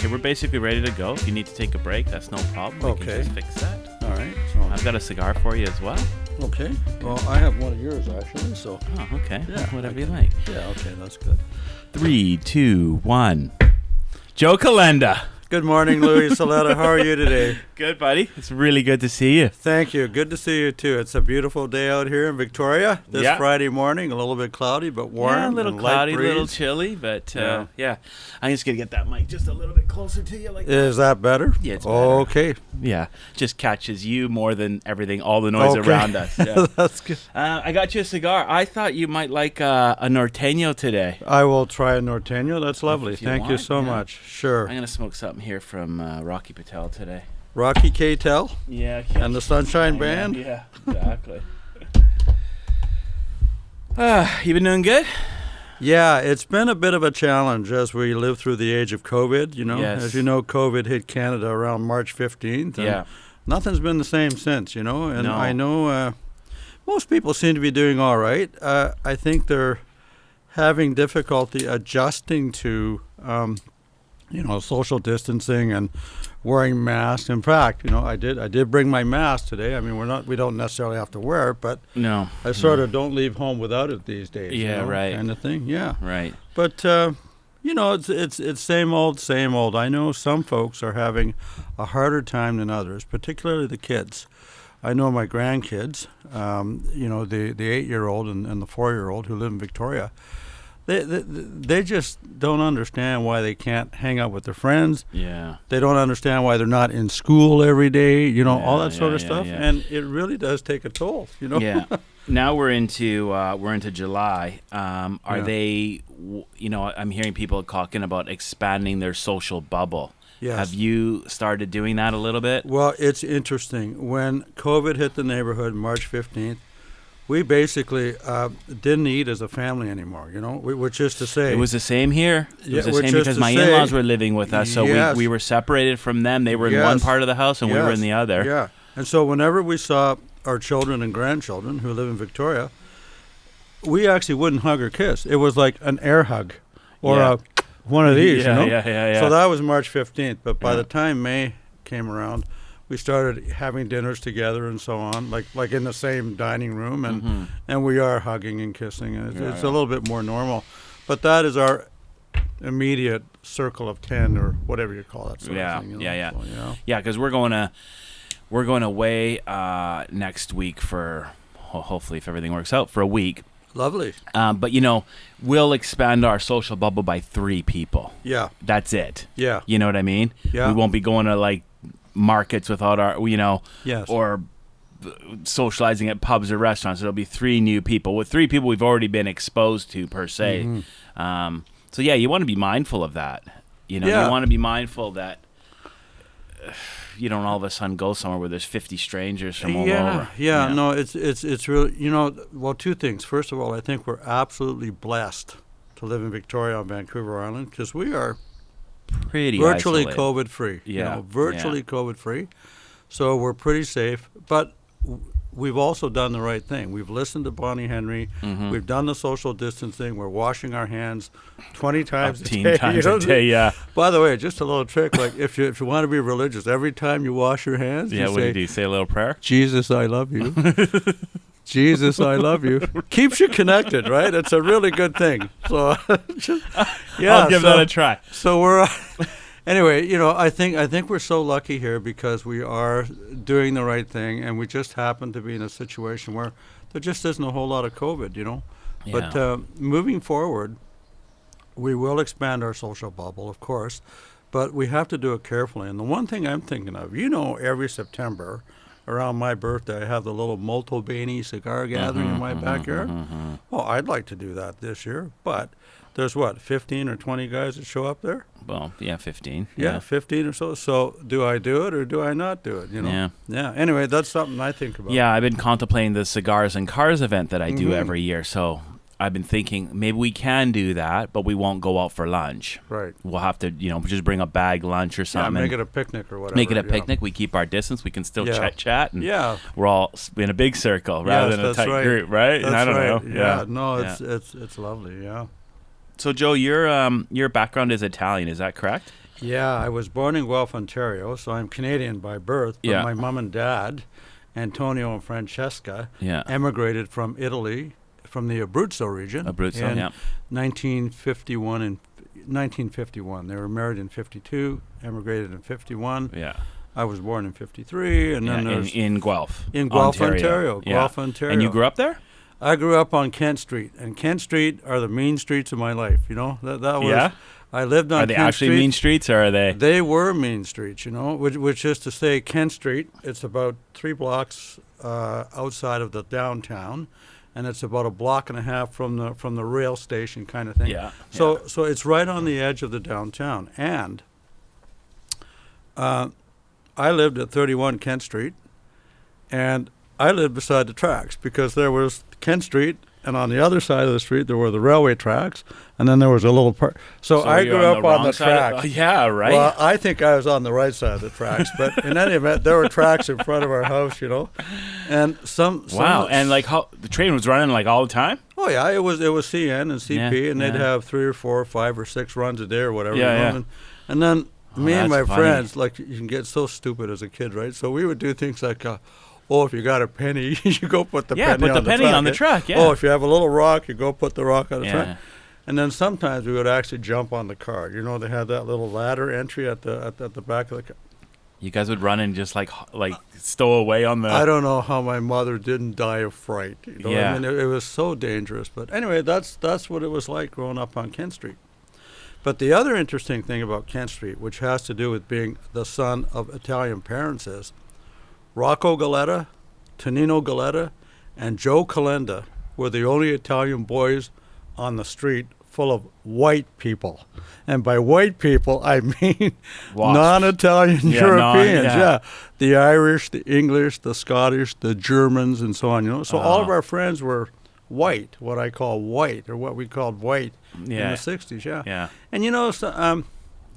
Okay, we're basically ready to go. If you need to take a break, that's no problem. We can just fix that. All right. So I've got a cigar for you as well. Okay. Well, I have one of yours, actually, so... Oh, okay. Yeah, Whatever you like. Yeah, okay, that's good. 3, 2, 1. Joe Calenda. Good morning, Louis Saletta. How are you today? Good, buddy. It's really good to see you. Thank you. Good to see you, too. It's a beautiful day out here in Victoria this Friday morning. A little bit cloudy, but warm. Yeah, a little and cloudy, a light breeze. little chilly, but yeah. I'm just going to get that mic just a little bit closer to you. Like Is that better? Yeah, it's better. Okay. Yeah, just catches you more than everything, all the noise around us. Yeah. That's good. I got you a cigar. I thought you might like a Norteño today. I will try a Norteño. That's lovely. If you Thank you want, so much. Sure. I'm going to smoke something here from Rocky Patel today. Rocky K-Tel Yeah. and the Sunshine Band. Yeah, exactly. You been doing good? Yeah, it's been a bit of a challenge as we live through the age of COVID. You know, Yes. as you know, COVID hit Canada around March 15th. And nothing's been the same since, you know. And I know most people seem to be doing all right. I think they're having difficulty adjusting to, social distancing and wearing masks. In fact, I did bring my mask today. I mean, we don't necessarily have to wear it, but No. I sort of don't leave home without it these days. Yeah, right. Kind of thing. Yeah. Right. But it's same old, same old. I know some folks are having a harder time than others, particularly the kids. I know my grandkids, the 8-year-old and the 4-year-old who live in Victoria. They just don't understand why they can't hang out with their friends. Yeah. They don't understand why they're not in school every day, all that sort of stuff. Yeah. And it really does take a toll, Yeah. Now we're into July. Are they, I'm hearing people talking about expanding their social bubble. Yes. Have you started doing that a little bit? Well, it's interesting. When COVID hit the neighborhood March 15th, we basically didn't eat as a family anymore, which is to say... It was the same here. It was the which same is because to my say- in-laws were living with us, so Yes. we were separated from them. They were in one part of the house, and we were in the other. Yeah, and so whenever we saw our children and grandchildren who live in Victoria, we actually wouldn't hug or kiss. It was like an air hug or one of these, Yeah. So that was March 15th, but by the time May came around, we started having dinners together and so on, like in the same dining room, and we are hugging and kissing, and it's a little bit more normal. But that is our immediate circle of 10 or whatever you call that sort of thing. So, Yeah, because we're going away next week for hopefully, if everything works out, for a week. Lovely. But we'll expand our social bubble by 3 people. Yeah. That's it. Yeah. You know what I mean? Yeah. We won't be going to markets without our, Yes. or socializing at pubs or restaurants. It'll be 3 new people. With 3 people we've already been exposed to per se. So yeah, you want to be mindful of that. You want to be mindful that you don't all of a sudden go somewhere where there's 50 strangers from all over. Yeah. No, it's really, well, 2 things. First of all, I think we're absolutely blessed to live in Victoria on Vancouver Island because we are pretty virtually isolated. COVID-free. Yeah. Virtually COVID-free. So we're pretty safe. But we've also done the right thing. We've listened to Bonnie Henry. We've done the social distancing. We're washing our hands 20 times a day. 15 times a day, yeah. By the way, just a little trick. Like if you want to be religious, every time you wash your hands, Yeah, what do you say? A little prayer? Jesus, I love you. Jesus, I love you. Keeps you connected, right? It's a really good thing. So, I'll give that a try. So we're anyway. I think we're so lucky here because we are doing the right thing, and we just happen to be in a situation where there just isn't a whole lot of COVID. Yeah. But moving forward, we will expand our social bubble, of course, but we have to do it carefully. And the one thing I'm thinking of, every September, around my birthday, I have the little Molto Bene cigar gathering in my backyard. Well, I'd like to do that this year, but there's 15 or 20 guys that show up there? Well, 15. Yeah, 15 or so. So do I do it or do I not do it? Yeah. Anyway, that's something I think about. Yeah, I've been contemplating the Cigars and Cars event that I do every year. So I've been thinking maybe we can do that, but we won't go out for lunch. Right. We'll have to, just bring a bag lunch or something. Yeah, make it a picnic or whatever. Make it a picnic. We keep our distance. We can still chat. And we're all in a big circle rather than a tight group, right? That's and I don't know. Yeah. No, it's lovely. Yeah. So Joe, your background is Italian. Is that correct? Yeah, I was born in Guelph, Ontario, so I'm Canadian by birth. But my mom and dad, Antonio and Francesca, emigrated from Italy, from the Abruzzo region. In 1951 and 1951. They were married in 52, emigrated in 51. Yeah. I was born in 53, and then there's in Guelph. In Guelph, Ontario. Guelph, Ontario. And you grew up there? I grew up on Kent Street, and Kent Street are the mean streets of my life. You know that was. Yeah. I lived on. Are they Kent actually Street. mean streets, or are they? They were mean streets, you know, which is to say, Kent Street. It's about 3 blocks outside of the downtown, and it's about a block and a half from the rail station, kind of thing. Yeah. So it's right on the edge of the downtown, and I lived at 31 Kent Street, and I lived beside the tracks because there was Kent Street, and on the other side of the street there were the railway tracks, and then there was a little park. So I grew up on the tracks. Yeah, right. Well, I think I was on the right side of the tracks, but in any event, there were tracks in front of our house, you know, and some. Wow, and like how the train was running like all the time. Oh yeah, it was CN and CP, and they'd have 3 or 4 or 5 or 6 runs a day or whatever. Yeah, yeah. And then me and my funny. friends, like, you can get so stupid as a kid, right? So we would do things like, if you got a penny, you go put the penny on the truck. Yeah. Oh, if you have a little rock, you go put the rock on the truck. And then sometimes we would actually jump on the car. You know, they had that little ladder entry at the back of the car. You guys would run and just like stow away on the. I don't know how my mother didn't die of fright. You know? Yeah. I mean, it was so dangerous. But anyway, that's what it was like growing up on Kent Street. But the other interesting thing about Kent Street, which has to do with being the son of Italian parents, is Rocco Galetta, Tonino Galetta, and Joe Calenda were the only Italian boys on the street full of white people. And by white people, I mean non-Italian Europeans. The Irish, the English, the Scottish, the Germans, and so on. You know, so all of our friends were white, what I call white, or what we called white in the 60s. Yeah. And you know,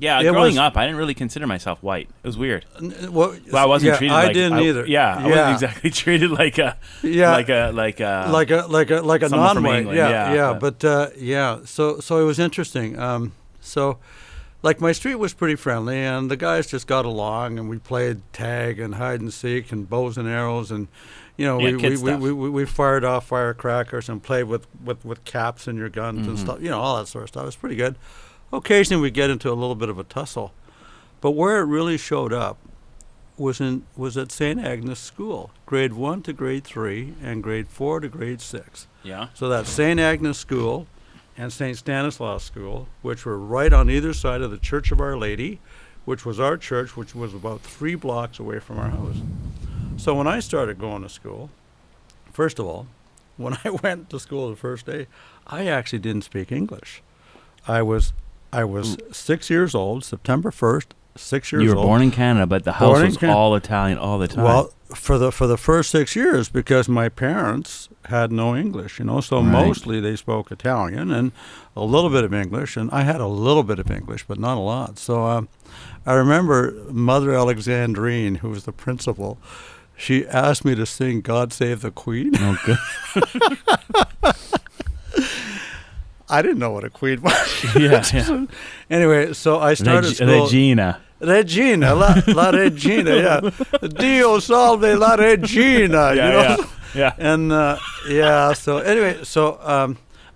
growing up, I didn't really consider myself white. It was weird. Well, I wasn't treated like. I didn't either. I wasn't exactly treated like a like a non-white. So it was interesting. So, like, my street was pretty friendly, and the guys just got along, and we played tag and hide and seek and bows and arrows, and you know, we fired off firecrackers and played with caps in your guns and stuff. You know, all that sort of stuff. It was pretty good. Occasionally we get into a little bit of a tussle, but where it really showed up was at St. Agnes School, grade 1 to grade 3 and grade 4 to grade 6. Yeah. So that's St. Agnes School and St. Stanislaus School, which were right on either side of the Church of Our Lady, which was our church, which was about 3 blocks away from our house. So when I started going to school, first of all, when I went to school the first day, I actually didn't speak English. I was 6 years old, September 1st, 6 years old. You were born in Canada, but the house was all Italian all the time. Well, for the first 6 years, because my parents had no English, you know, so mostly they spoke Italian and a little bit of English, and I had a little bit of English, but not a lot. So I remember Mother Alexandrine, who was the principal, she asked me to sing God Save the Queen. Oh, good. I didn't know what a queen was. Yeah. Anyway, so I started school. Regina, la Regina, yeah. Dio salve la Regina, you know? Yeah. And, so anyway,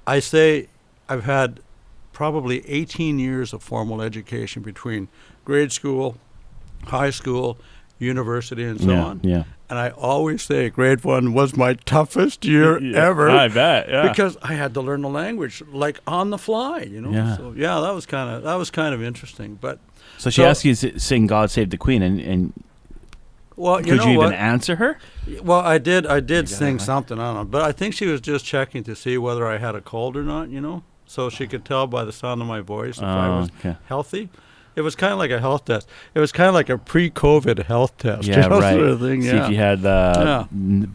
I say I've had probably 18 years of formal education between grade school, high school, university, and so on. Yeah. And I always say grade 1 was my toughest year ever. I bet, because I had to learn the language like on the fly, you know. Yeah. So that was kind of interesting. But so she asked you to sing "God Save the Queen," and well, could you even answer her? Well, I did sing something on it, but I think she was just checking to see whether I had a cold or not, you know. So she could tell by the sound of my voice if I was healthy. It was kind of like a health test. It was kind of like a pre-COVID health test. Yeah, you know, right. Sort of thing, See if you had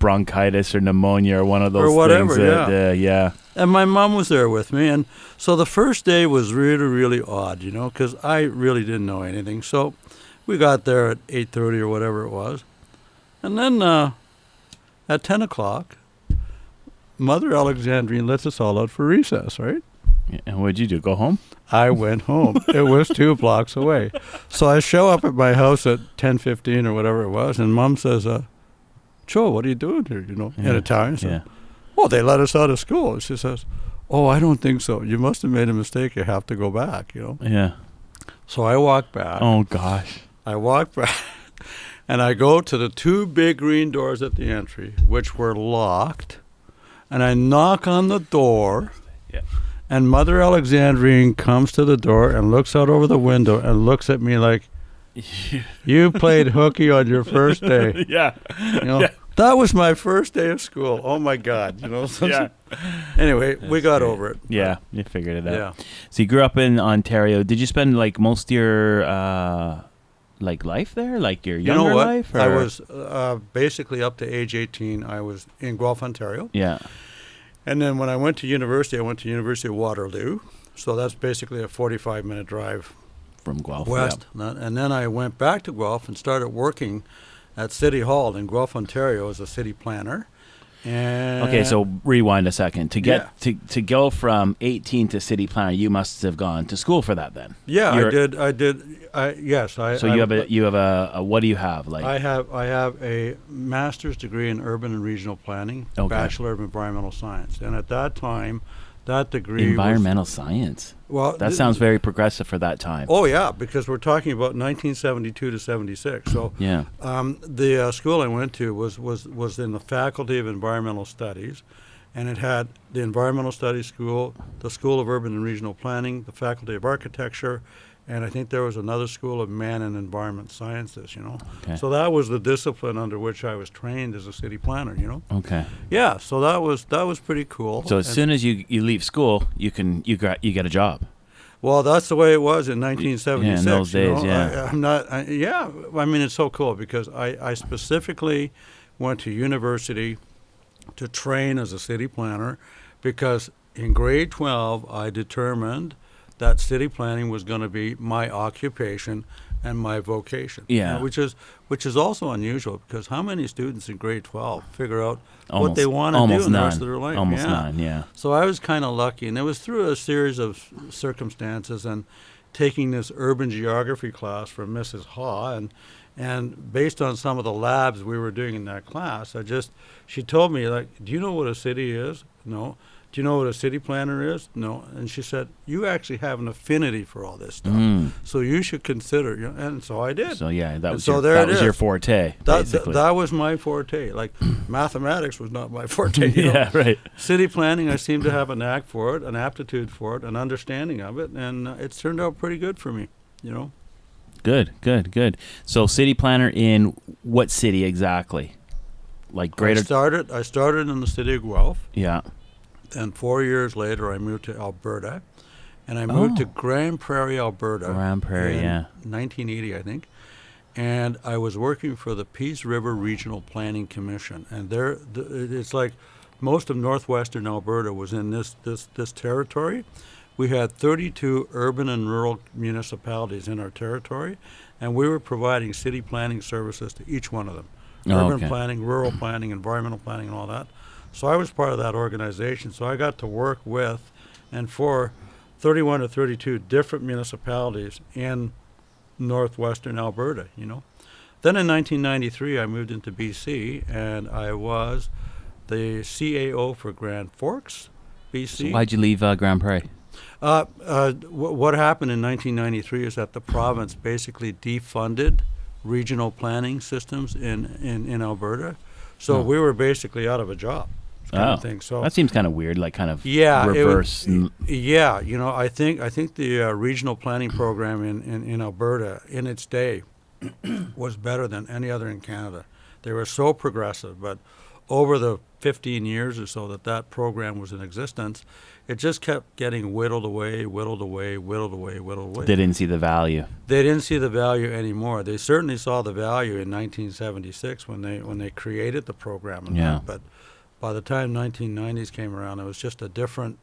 bronchitis or pneumonia or one of those whatever, things. And my mom was there with me. And so the first day was really, really odd, you know, because I really didn't know anything. So we got there at 8:30 or whatever it was. And then at 10 o'clock, Mother Alexandrine lets us all out for recess, right? And what'd you do? Go home? I went home. It was 2 blocks away. So I show up at my house at 10:15 or whatever it was, and Mom says, Joe, what are you doing here, in Italian? So, oh, they let us out of school. And she says, oh, I don't think so. You must have made a mistake. You have to go back, Yeah. So I walk back. Oh, gosh. I walk back, and I go to the 2 big green doors at the entry, which were locked, and I knock on the door. Yeah. And Mother Alexandrine comes to the door and looks out over the window and looks at me like, you played hooky on your first day. Yeah. That was my first day of school. Oh, my God. Yeah. Anyway, we got over it. Yeah, you figured it out. Yeah. So you grew up in Ontario. Did you spend, most of your, life there? Like your younger life? Or? I was basically up to age 18. I was in Guelph, Ontario. Yeah. And then when I went to university, I went to University of Waterloo. So that's basically a 45-minute drive from Guelph west. Yep. And then I went back to Guelph and started working at City Hall in Guelph, Ontario as a city planner. And okay, so rewind a second. To get to go from 18 to city planner, you must have gone to school for that then. Yeah, I did. Yes. So you have a what do you have? I have a master's degree in urban and regional planning, Bachelor of Environmental Science. And at that time, that degree environmental science. Well, that sounds very progressive for that time. Oh yeah, because we're talking about 1972 to 76. So yeah, the school I went to was in the Faculty of Environmental Studies, and it had the Environmental Studies School, the School of Urban and Regional Planning, the Faculty of Architecture, and I think there was another School of Man and Environment Sciences, Okay. So that was the discipline under which I was trained as a city planner, Okay. Yeah, so that was pretty cool. So as soon as you leave school, you get a job. Well, that's the way it was in 1976. Yeah, in those days, I mean, it's so cool because I specifically went to university to train as a city planner because in grade 12 I determined that city planning was going to be my occupation and my vocation. Yeah. Which is also unusual because how many students in grade 12 figure out what they want to do in the rest of their life? Almost none, yeah. So I was kind of lucky, and it was through a series of circumstances and taking this urban geography class from Mrs. Haw, and based on some of the labs we were doing in that class, she told me, do you know what a city is? No. Do you know what a city planner is? No. And she said, you actually have an affinity for all this stuff. So you should consider, and so I did. So yeah, that was your forte, basically. That was my forte. Mathematics was not my forte. Yeah, right. City planning, I seem to have a knack for it, an aptitude for it, an understanding of it, and it's turned out pretty good for me, Good. So city planner in what city exactly? Greater? I started in the city of Guelph. Yeah. Then 4 years later, I moved to Alberta, and I moved to Grand Prairie, Alberta. Grand Prairie, in 1980, I think. And I was working for the Peace River Regional Planning Commission, and it's like most of northwestern Alberta was in this territory. We had 32 urban and rural municipalities in our territory, and we were providing city planning services to each one of them. Urban planning, rural planning, environmental planning, and all that. So I was part of that organization. So I got to work with and for 31 or 32 different municipalities in northwestern Alberta, Then in 1993, I moved into BC, and I was the CAO for Grand Forks, BC. So why'd you leave Grand Prairie? What happened in 1993 is that the province basically defunded regional planning systems in Alberta. So we were basically out of a job. Kind of thing. So that seems kind of weird, reverse. I think the regional planning program in Alberta in its day was better than any other in Canada. They were so progressive, but over the 15 years or so that program was in existence, it just kept getting whittled away. They didn't see the value. They didn't see the value anymore. They certainly saw the value in 1976 when they created the program. But by the time 1990s came around, it was just a different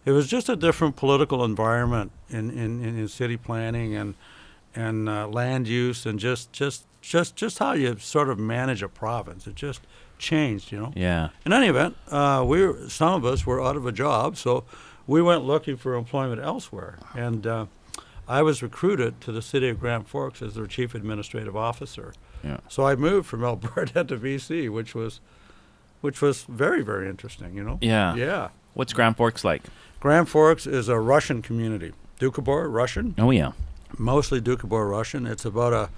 political environment in city planning and land use and just how you sort of manage a province. It just changed, Yeah. In any event, some of us were out of a job, so we went looking for employment elsewhere. And I was recruited to the city of Grand Forks as their chief administrative officer. Yeah. So I moved from Alberta to BC, which was very, very interesting, you know? Yeah. Yeah. What's Grand Forks like? Grand Forks is a Russian community. Doukhobor, Russian. Oh, yeah. Mostly Doukhobor, Russian. It's about a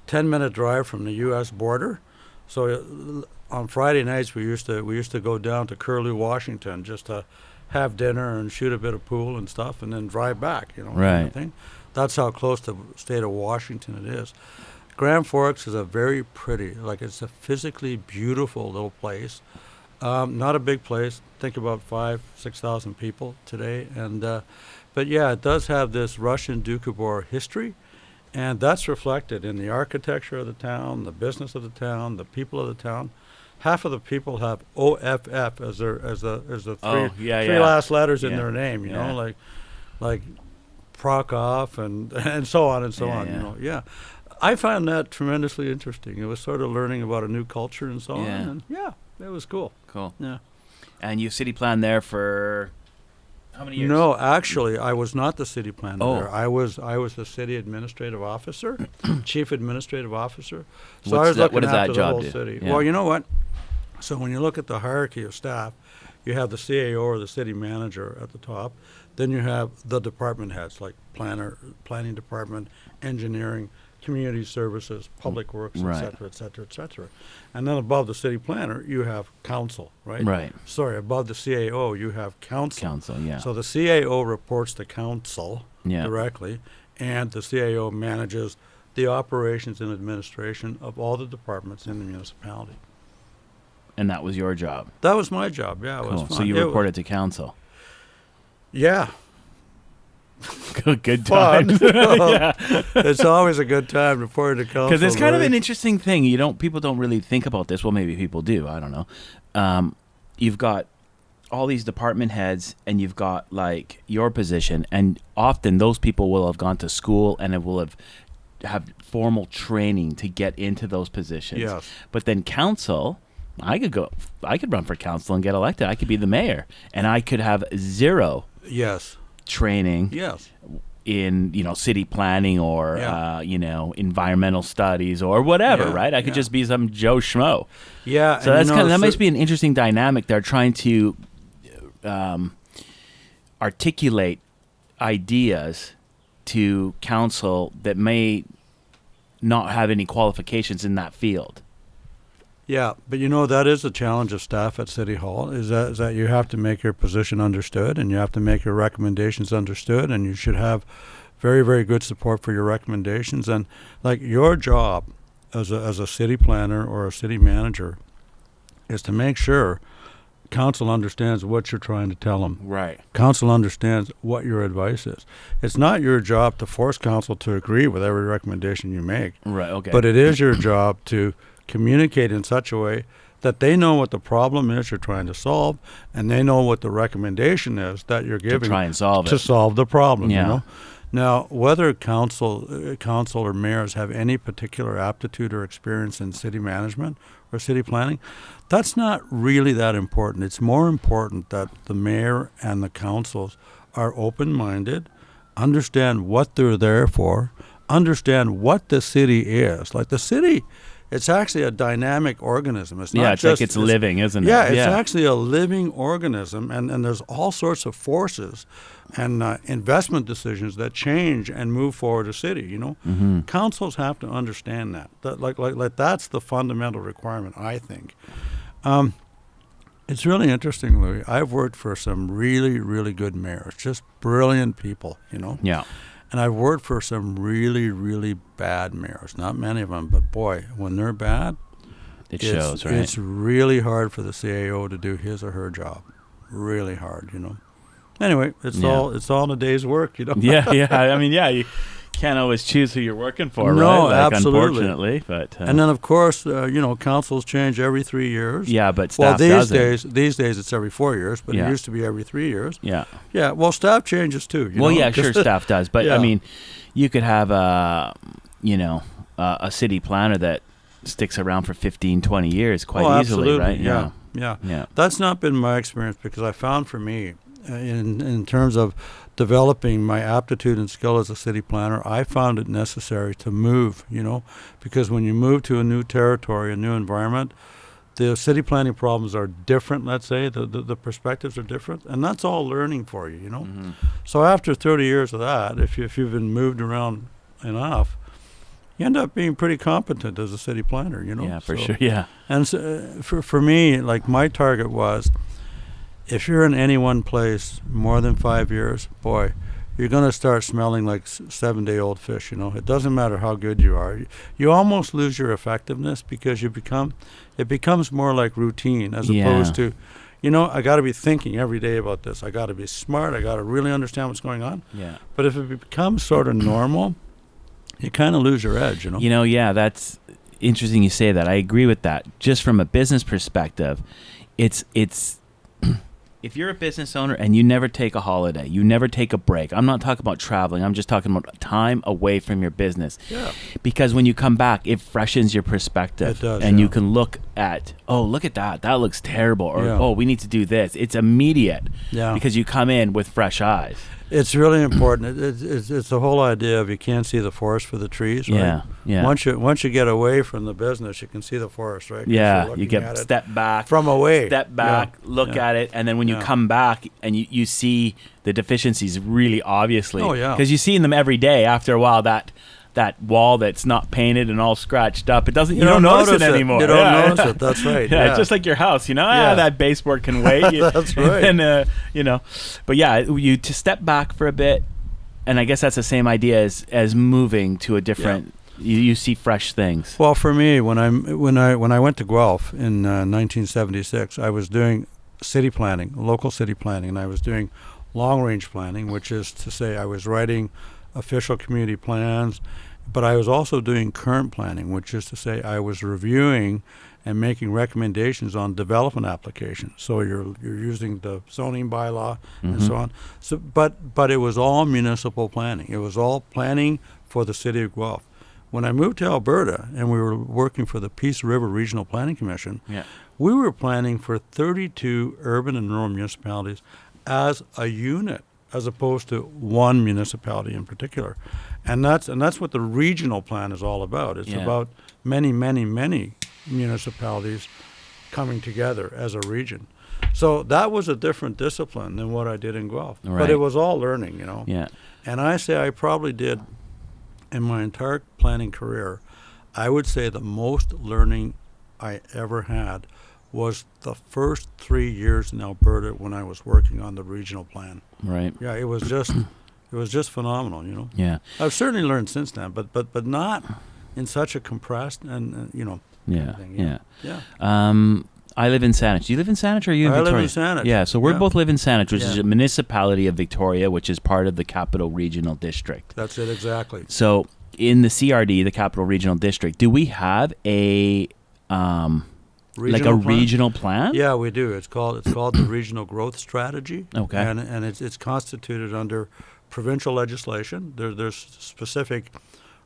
10-minute drive from the U.S. border. So on Friday nights we used to go down to Curlew, Washington, just to have dinner and shoot a bit of pool and stuff, and then drive back. You know, right? Kind of thing. That's how close to the state of Washington it is. Grand Forks is a very pretty, like it's a physically beautiful little place. Not a big place. Think about 5,000-6,000 people today, and but yeah, it does have this Russian Doukhobor history. And that's reflected in the architecture of the town, the business of the town, the people of the town. Half of the people have OFF as the three last letters in their name. You know, like Prokop and so on and so on. You know, yeah. I found that tremendously interesting. It was sort of learning about a new culture and so on. And it was cool. Cool. Yeah. And you city planned there for how many years? No, actually, I was not the city planner there. I was the city administrative officer, chief administrative officer. So I was looking after the whole city. Yeah. Well, you know what? So when you look at the hierarchy of staff, you have the CAO or the city manager at the top. Then you have the department heads like planning department, engineering, community services, public works, et cetera, et cetera, et cetera. And then above the city planner, you have council, right? Right. Sorry, above the CAO, you have council. Council, yeah. So the CAO reports to council directly, and the CAO manages the operations and administration of all the departments in the municipality. And that was your job? That was my job, yeah. It was fun. So you reported to council? Yeah. Good time. Yeah. It's always a good time reporting to council. Because it's kind of an interesting thing. People don't really think about this. Well, maybe people do. I don't know. You've got all these department heads, and you've got like your position, and often those people will have gone to school and it will have formal training to get into those positions. Yes. But then council, I could run for council and get elected. I could be the mayor, and I could have zero. Yes. Training in city planning or environmental studies or whatever, right? I could just be some Joe Schmo. Yeah. So that must be an interesting dynamic. They're trying to articulate ideas to council that may not have any qualifications in that field. Yeah, but that is a challenge of staff at City Hall, is that you have to make your position understood, and you have to make your recommendations understood, and you should have very, very good support for your recommendations. And like your job as a city planner or a city manager is to make sure council understands what you're trying to tell them. Right. Council understands what your advice is. It's not your job to force council to agree with every recommendation you make. Right, okay. But it is your job to communicate in such a way that they know what the problem is you're trying to solve, and they know what the recommendation is that you're giving to try and solve to solve the problem. Yeah. Now, whether council or mayors have any particular aptitude or experience in city management or city planning, that's not really that important. It's more important that the mayor and the councils are open-minded, understand what they're there for, understand what the city is. Like the city, it's actually a dynamic organism. It's not like it's living, isn't it? Yeah, it's actually a living organism, and there's all sorts of forces and investment decisions that change and move forward a city. Mm-hmm. Councils have to understand that. Like that's the fundamental requirement, I think. It's really interesting, Louis. I've worked for some really, really good mayors, just brilliant people. Yeah. And I've worked for some really, really bad mayors. Not many of them, but boy, when they're bad, it shows, right? It's really hard for the CAO to do his or her job. Really hard, Anyway, it's all in a day's work, Yeah. I mean, you can't always choose who you're working for, right? No, absolutely. Unfortunately, but and then of course, councils change every 3 years. Yeah, but staff doesn't. These days it's every 4 years, but it used to be every 3 years. Yeah. Yeah. Well, staff changes too. Sure, staff does, but I mean, you could have a city planner that sticks around for 15, 20 years quite easily, absolutely. right? Yeah. That's not been my experience, because I found for me, in terms of developing my aptitude and skill as a city planner, I found it necessary to move, because when you move to a new territory, a new environment, the city planning problems are different, let's say. The perspectives are different, and that's all learning for you, Mm-hmm. So after 30 years of that, if you've been moved around enough, you end up being pretty competent as a city planner, Yeah, for sure, yeah. And so, for me, like, my target was, if you're in any one place more than 5 years, boy, you're going to start smelling like 7-day-old fish, It doesn't matter how good you are. You almost lose your effectiveness because it becomes more like routine as opposed to, I got to be thinking every day about this. I got to be smart. I got to really understand what's going on. Yeah. But if it becomes sort of normal, you kind of lose your edge, Yeah, that's interesting you say that. I agree with that. Just from a business perspective, it's if you're a business owner and you never take a holiday, you never take a break. I'm not talking about traveling. I'm just talking about time away from your business. Yeah. Because when you come back, it freshens your perspective. It does, and you can look at, look at that. That looks terrible. Or, we need to do this. It's immediate. Yeah. Because you come in with fresh eyes. It's really important. It's the whole idea of you can't see the forest for the trees, right? Yeah, yeah. Once you get away from the business, you can see the forest, right? Yeah, you get step back. From away. Step back, look at it, and then when you come back and you see the deficiencies really obviously. Oh, yeah. Because you see them every day. After a while, that wall that's not painted and all scratched up, you don't notice it anymore. You don't notice it. That's right. Yeah, it's just like your house, that baseboard can wait. That's right. And but yeah, you to step back for a bit, and I guess that's the same idea as moving to a different. Yeah. You see fresh things. Well, for me, when I went to Guelph in 1976, I was doing city planning, local city planning, and I was doing long range planning, which is to say I was writing official community plans, but I was also doing current planning, which is to say I was reviewing and making recommendations on development applications. So you're using the zoning bylaw and so on. So, but it was all municipal planning. It was all planning for the city of Guelph. When I moved to Alberta and we were working for the Peace River Regional Planning Commission, we were planning for 32 urban and rural municipalities as a unit, as opposed to one municipality in particular. And that's what the regional plan is all about. It's about many, many, many municipalities coming together as a region. So that was a different discipline than what I did in Guelph. Right. But it was all learning, Yeah. And I say I probably did, in my entire planning career, I would say the most learning I ever had was the first 3 years in Alberta when I was working on the regional plan. Right. Yeah, it was just phenomenal, Yeah. I've certainly learned since then, but not in such a compressed and Yeah. thing. Yeah. I live in Saanich. Do you live in Saanich or are you in Victoria? I live in Saanich. Yeah, so we both live in Saanich, which is a municipality of Victoria, which is part of the Capital Regional District. That's it, exactly. So in the CRD, the Capital Regional District, do we have a regional plan? Yeah, we do. It's called the Regional Growth Strategy. Okay. And it's constituted under provincial legislation. There's specific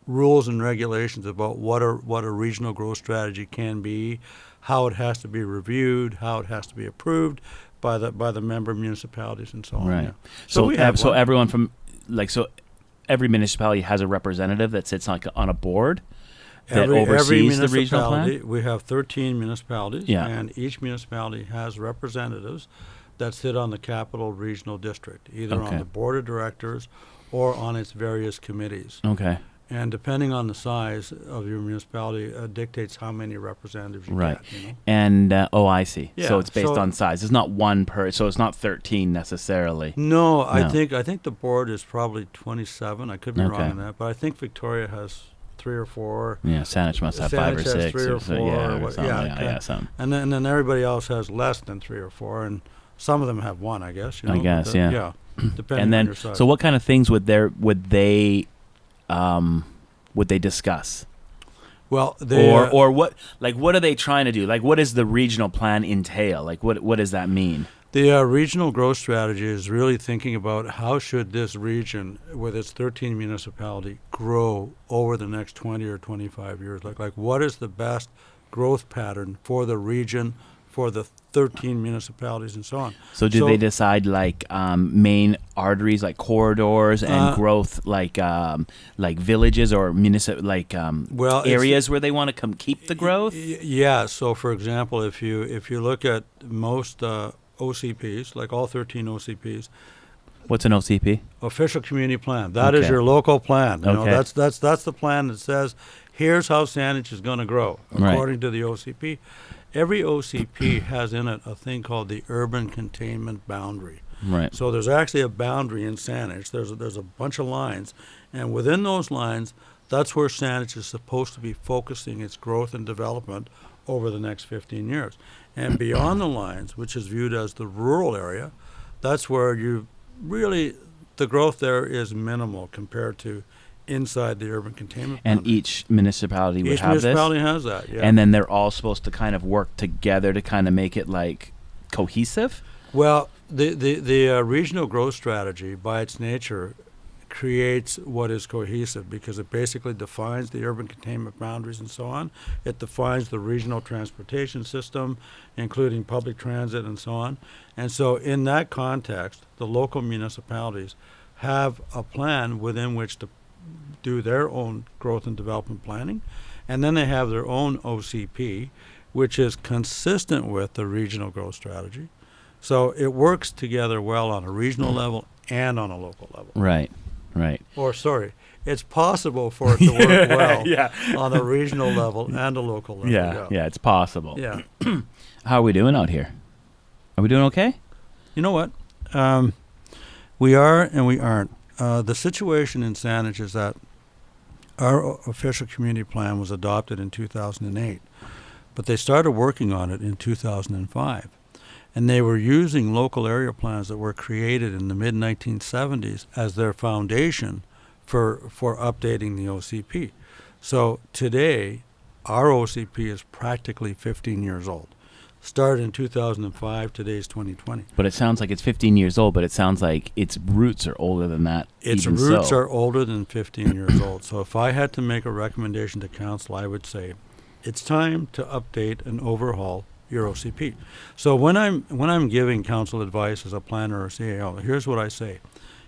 rules and regulations about what a regional growth strategy can be, how it has to be reviewed, how it has to be approved by the member municipalities and so on. Right. Yeah. So everyone from every municipality has a representative that sits on a board that oversees the regional plan? We have 13 municipalities, Yeah. and each municipality has representatives that sit on the Capital Regional District, either on the board of directors or on its various committees. Okay. And depending on the size of your municipality, dictates how many representatives you Right. get. And I see. Yeah, so it's based on size. It's not one so it's not 13 necessarily. No, I think the board is probably 27. I could be wrong on that, but I think Victoria has 3 or 4. Yeah, Saanich must have 5 or 6. 3 or 4. Something. And then everybody else has less than 3 or 4, and some of them have 1, I guess. I guess, yeah. Depending and then, on your size. so what kind of things would they discuss? Well, or what are they trying to do? Like, what does the regional plan entail? Like, what does that mean? The regional growth strategy is really thinking about how should this region, with its 13 municipality, grow over the next 20 or 25 years. Like what is the best growth pattern for the region, for the 13 municipalities and so on. So do they decide like main arteries, like corridors, and growth, like villages or areas where they want to keep the growth? Yeah. So for example, if you look at most OCPs, like all 13 OCPs. What's an OCP? Official Community Plan. That is your local plan. You know, that's the plan that says here's how Saanich is going to grow according to the OCP. Every OCP has in it a thing called the urban containment boundary. Right. So there's actually a boundary in Saanich. There's a bunch of lines, and within those lines, that's where Saanich is supposed to be focusing its growth and development over the next 15 years. And beyond the lines, which is viewed as the rural area, that's where the growth there is minimal compared to inside the urban containment boundary. And each municipality would have this? Each municipality has that, yeah. And then they're all supposed to kind of work together to kind of make it like cohesive? Well, the regional growth strategy, by its nature, creates what is cohesive because it basically defines the urban containment boundaries and so on. It defines the regional transportation system, including public transit and so on. And so in that context, the local municipalities have a plan within which to do their own growth and development planning. And then they have their own OCP, which is consistent with the regional growth strategy. So it works together well on a regional level and on a local level. Right. Or, it's possible for it to work well on a regional level and a local level. Yeah, it's possible. Yeah. How are we doing out here? Are we doing okay? You know what? We are and we aren't. The situation in Saanich is that our official community plan was adopted in 2008, but they started working on it in 2005. And they were using local area plans that were created in the mid-1970s as their foundation for updating the OCP. So today, our OCP is practically 15 years old. Started in 2005, today's 2020. But it sounds like it's 15 years old, but it sounds like its roots are older than that. Its roots are older than 15 years old. So if I had to make a recommendation to council, I would say it's time to update and overhaul your OCP. So when I'm giving council advice as a planner or CAO, here's what I say.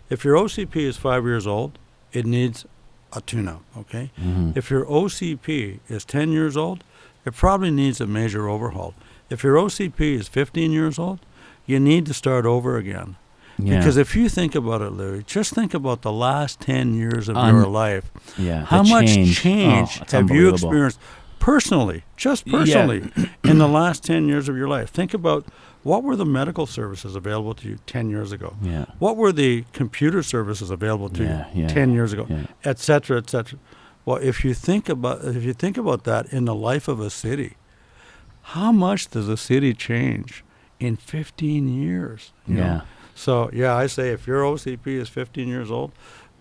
If your OCP is 5 years old, it needs a tune-up, okay? Mm-hmm. If your OCP is 10 years old, it probably needs a major overhaul. If your OCP is 15 years old, you need to start over again. Yeah. Because if you think about it, Louis, just think about the last 10 years of your life. Yeah, how much change have you experienced personally, in the last 10 years of your life? Think about what were the medical services available to you 10 years ago? Yeah. What were the computer services available to you 10 years ago? Yeah. Et cetera, et cetera. Well, if you think about that in the life of a city, how much does a city change in 15 years? You know? So, I say if your OCP is 15 years old,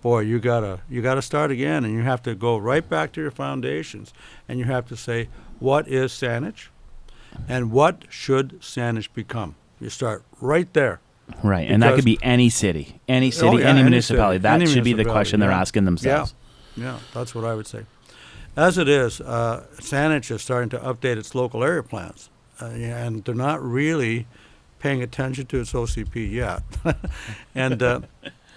boy, you gotta start again, and you have to go right back to your foundations, and you have to say, what is Saanich, and what should Saanich become? You start right there. Right, and that could be any city, any municipality. That should be the question they're asking themselves. Yeah, that's what I would say. As it is, Saanich is starting to update its local area plans, and they're not really paying attention to its OCP yet. And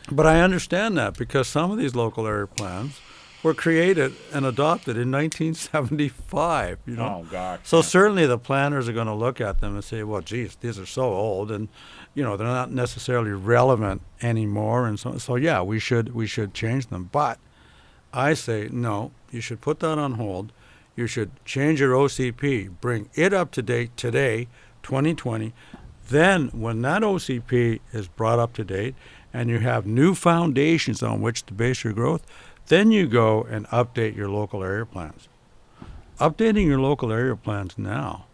but I understand that because some of these local area plans were created and adopted in 1975. You know? Oh gosh! So certainly the planners are going to look at them and say, "Well, geez, these are so old, and they're not necessarily relevant anymore." And so yeah, we should change them. But I say no. You should put that on hold. You should change your OCP, bring it up to date today, 2020. Then when that OCP is brought up to date and you have new foundations on which to base your growth, then you go and update your local area plans. Updating your local area plans now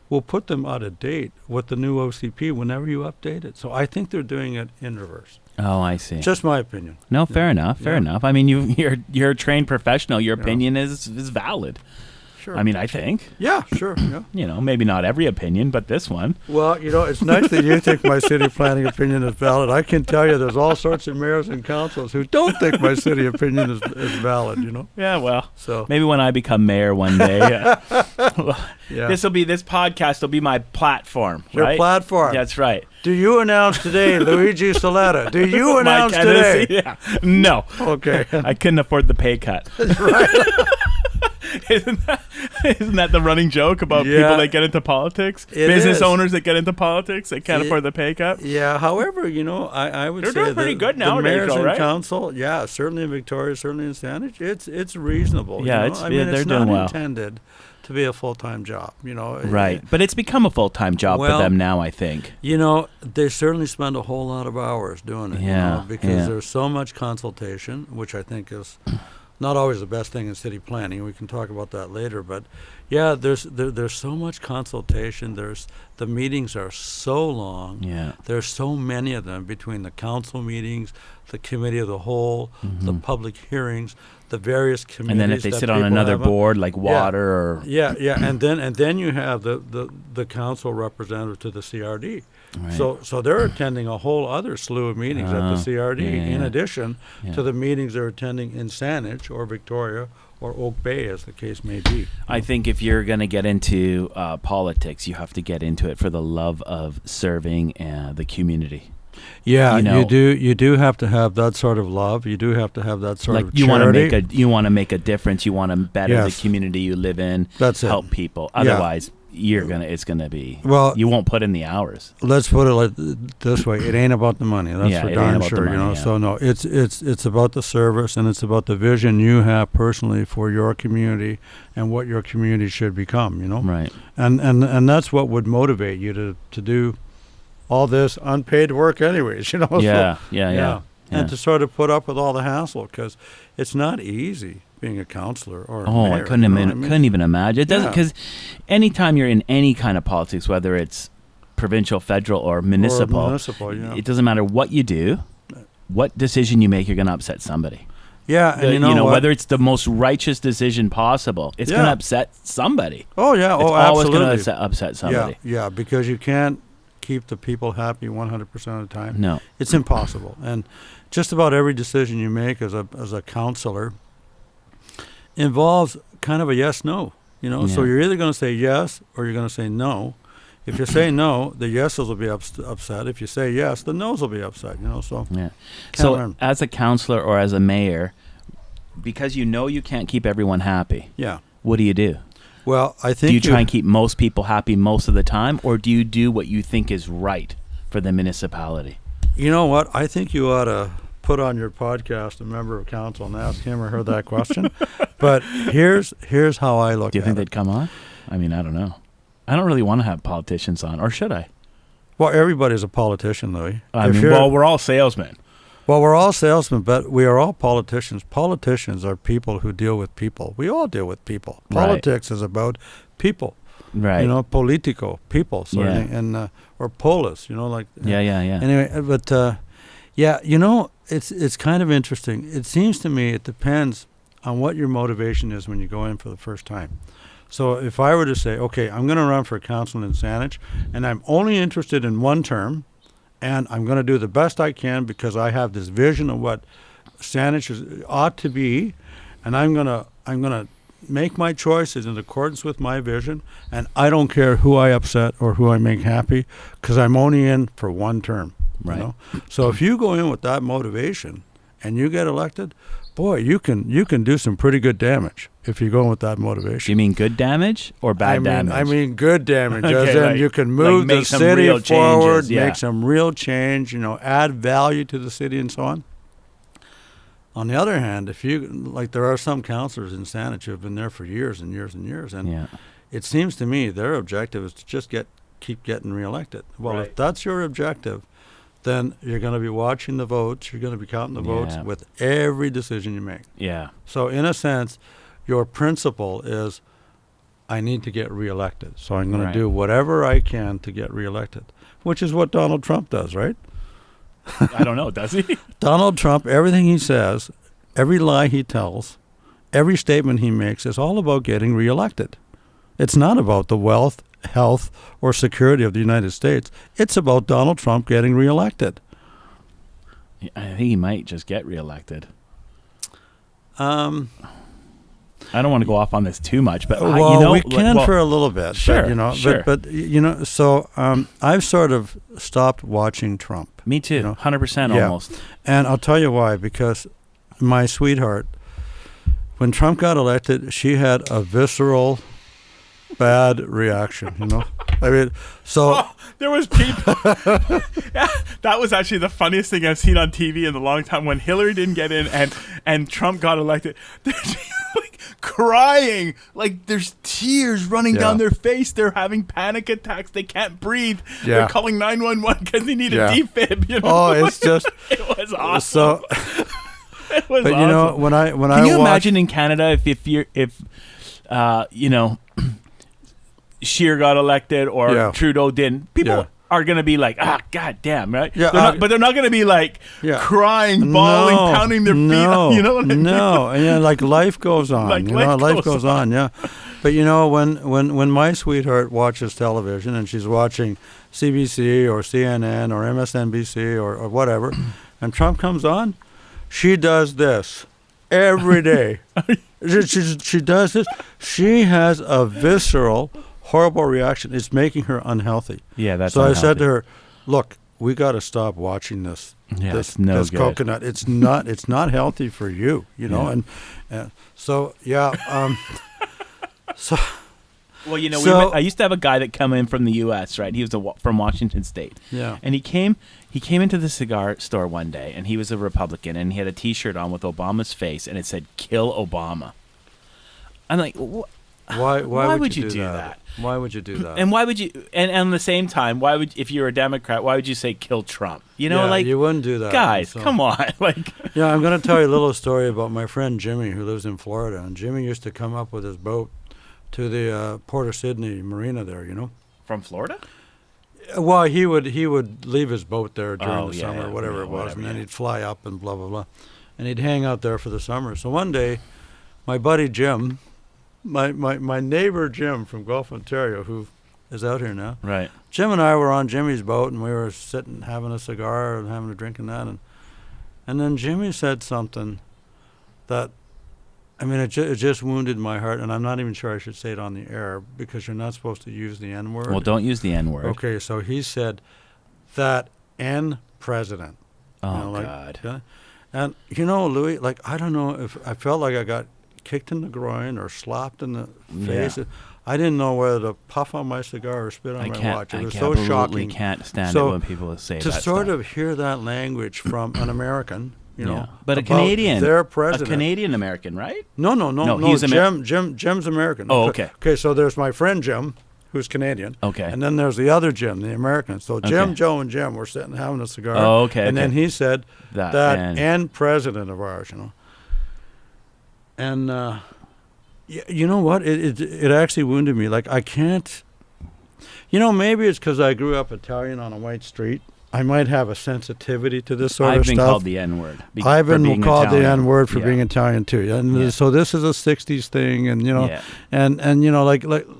will put them out of date with the new OCP whenever you update it. So I think they're doing it in reverse. Oh, I see. Just my opinion. No, fair enough. I mean, you're a trained professional. Your opinion is valid. sure. I mean, I think. Yeah, sure. Yeah. You know, maybe not every opinion, but this one. Well, you know, it's nice that you think my city planning opinion is valid. I can tell you there's all sorts of mayors and councils who don't think my city opinion is valid, you know? Yeah, well, so maybe when I become mayor one day, this podcast will be my platform, Your right? platform. That's right. Do you announce today, Luigi Saletta? Do you announce today? Yeah. No. Okay. I couldn't afford the pay cut. That's right. Isn't that the running joke about people that get into politics? Business owners that get into politics, they can't afford the pay cut? Yeah, however, you know, I would say they're doing pretty good nowadays, the mayors and right? council, certainly in Victoria, certainly in Saanich, it's reasonable. Yeah, you know? they're it's doing not well. Intended to be a full-time job, you know. Right, but it's become a full-time job for them now, I think. You know, they certainly spend a whole lot of hours doing it, you know, because there's so much consultation, which I think is not always the best thing in city planning. We can talk about that later, but yeah, there's so much consultation. The meetings are so long. Yeah. There's so many of them between the council meetings, the committee of the whole, the public hearings, the various committees. And then if they sit on another board like water or and then you have the council representative to the CRD. Right. So they're attending a whole other slew of meetings at the CRD in addition to the meetings they're attending in Saanich or Victoria or Oak Bay, as the case may be. I think if you're going to get into politics, you have to get into it for the love of serving the community. Yeah, you do have to have that sort of love. You do have to have that sort of charity. You want to make a difference. You want to better the community you live in. That's help people. Otherwise, it's gonna be. Well, you won't put in the hours. Let's put it this way: it ain't about the money. That's for darn sure. You know. So no, it's about the service, and it's about the vision you have personally for your community and what your community should become. You know. Right. And that's what would motivate you to do all this unpaid work, anyways. You know. Yeah. And to sort of put up with all the hassle, because it's not easy being a counselor or a mayor, I couldn't even imagine. It doesn't, because anytime you're in any kind of politics, whether it's provincial, federal, or municipal, it doesn't matter what you do, what decision you make, you're going to upset somebody. Yeah, and you know whether it's the most righteous decision possible, it's going to upset somebody. Oh yeah, it's always going to upset somebody. Yeah, because you can't keep the people happy 100% of the time. No, it's impossible. And just about every decision you make as a counselor involves kind of a yes/no. You know, so you're either going to say yes or you're going to say no. If you say no, the yeses will be upset. If you say yes, the nos will be upset. You know, so So as a counselor or as a mayor, because you can't keep everyone happy. Yeah. What do you do? Well, I think do you try and keep most people happy most of the time, or do you do what you think is right for the municipality? You know what? I think you ought to put on your podcast a member of council and ask him or her that question. But here's how I look at it. Do you think they'd come on? I mean, I don't know. I don't really want to have politicians on, or should I? Well, everybody's a politician, Louis. We're all salesmen. Well, we're all salesmen, but we are all politicians. Politicians are people who deal with people. We all deal with people. Politics is about people. Right. You know, politico, people, sort of thing. And, or polis, you know, like. Yeah. Anyway, but, you know, it's kind of interesting. It seems to me it depends on what your motivation is when you go in for the first time. So if I were to say, okay, I'm going to run for council in Saanich, and I'm only interested in one term, and I'm going to do the best I can because I have this vision of what Saanich ought to be, and I'm going to make my choices in accordance with my vision, and I don't care who I upset or who I make happy because I'm only in for one term. Right. You know? So if you go in with that motivation and you get elected, boy, you can do some pretty good damage if you go in with that motivation. You mean good damage or bad damage? I mean good damage. Okay, as in you can move the city forward, make some real change, add value to the city and so on. On the other hand, if you, like there are some councillors in Saanich who have been there for years and years and years, and it seems to me their objective is to just keep getting reelected. Well, if that's your objective, then you're going to be watching the votes, you're going to be counting the votes with every decision you make. Yeah. So in a sense, your principle is, I need to get reelected. So I'm going to do whatever I can to get reelected, which is what Donald Trump does, right? I don't know, does he? Donald Trump, everything he says, every lie he tells every statement he makes is all about getting reelected. It's not about the wealth, health, or security of the United States. It's about Donald Trump getting reelected. I think he might just get reelected. I don't want to go off on this too much, but we can for a little bit. Sure, but, sure. But so I've sort of stopped watching Trump. Me too, 100% almost. And I'll tell you why. Because my sweetheart, when Trump got elected, she had a visceral, bad reaction. I mean, so there was people. Yeah, that was actually the funniest thing I've seen on TV in a long time. When Hillary didn't get in and Trump got elected, they're like crying, like there's tears running down their face. They're having panic attacks. They can't breathe. Yeah. They're calling 911 because they need a defib. Oh, it's just it was awesome. So, it was but awesome. when I can you imagine in Canada if Scheer got elected or Trudeau didn't, people are going to be like, god damn, right? Yeah, but they're not going to be like crying, bawling, pounding their feet. You know what I mean? No, and like life goes on. Life goes on. Yeah, but when my sweetheart watches television and she's watching CBC or CNN or MSNBC or whatever, and Trump comes on, she does this every day. She does this. She has a visceral, horrible reaction. It's making her unhealthy. Yeah, that's so unhealthy. I said to her, look, we got to stop watching this. Yeah, this good. Coconut. It's not healthy for you. And so so. Well, I used to have a guy that come in from the U.S. Right, he was from Washington State. Yeah, and he came into the cigar store one day, and he was a Republican, and he had a T-shirt on with Obama's face, and it said "Kill Obama." I'm like, why would you do that? Why would you do that? And why would you? And at the same time, if you're a Democrat, why would you say "Kill Trump"? You wouldn't do that, guys. Come on, I'm going to tell you a little story about my friend Jimmy, who lives in Florida, and Jimmy used to come up with his boat to the Port of Sydney marina there, From Florida? Well, he would leave his boat there during the summer, whatever it was, and then he'd fly up and blah, blah, blah. And he'd hang out there for the summer. So one day, my buddy Jim, my neighbor Jim from Gulf, Ontario, who is out here now. Right. Jim and I were on Jimmy's boat, and we were sitting having a cigar and having a drink and that. And then Jimmy said something that, it just wounded my heart, and I'm not even sure I should say it on the air because you're not supposed to use the N-word. Well, don't use the N-word. Okay, so he said that N president. Oh, God. And, Louis, I don't know if I felt like I got kicked in the groin or slapped in the face. Yeah. I didn't know whether to puff on my cigar or spit on my watch. It was so shocking. I can't stand it when people say that. To sort of hear that language from an American, but a Canadian, their president, a Canadian American, right? No. He's Jim's American. Oh, okay. Okay, so there's my friend Jim, who's Canadian. Okay. And then there's the other Jim, the American. So Jim, Joe, and Jim were sitting having a cigar. Oh, okay. And then he said that and president of ours, And you know what? It actually wounded me. I can't. Maybe it's because I grew up Italian on a white street. I might have a sensitivity to this sort of stuff. I've been called the N-word. I've been called the N-word for being Italian too. And so this is a '60s thing, and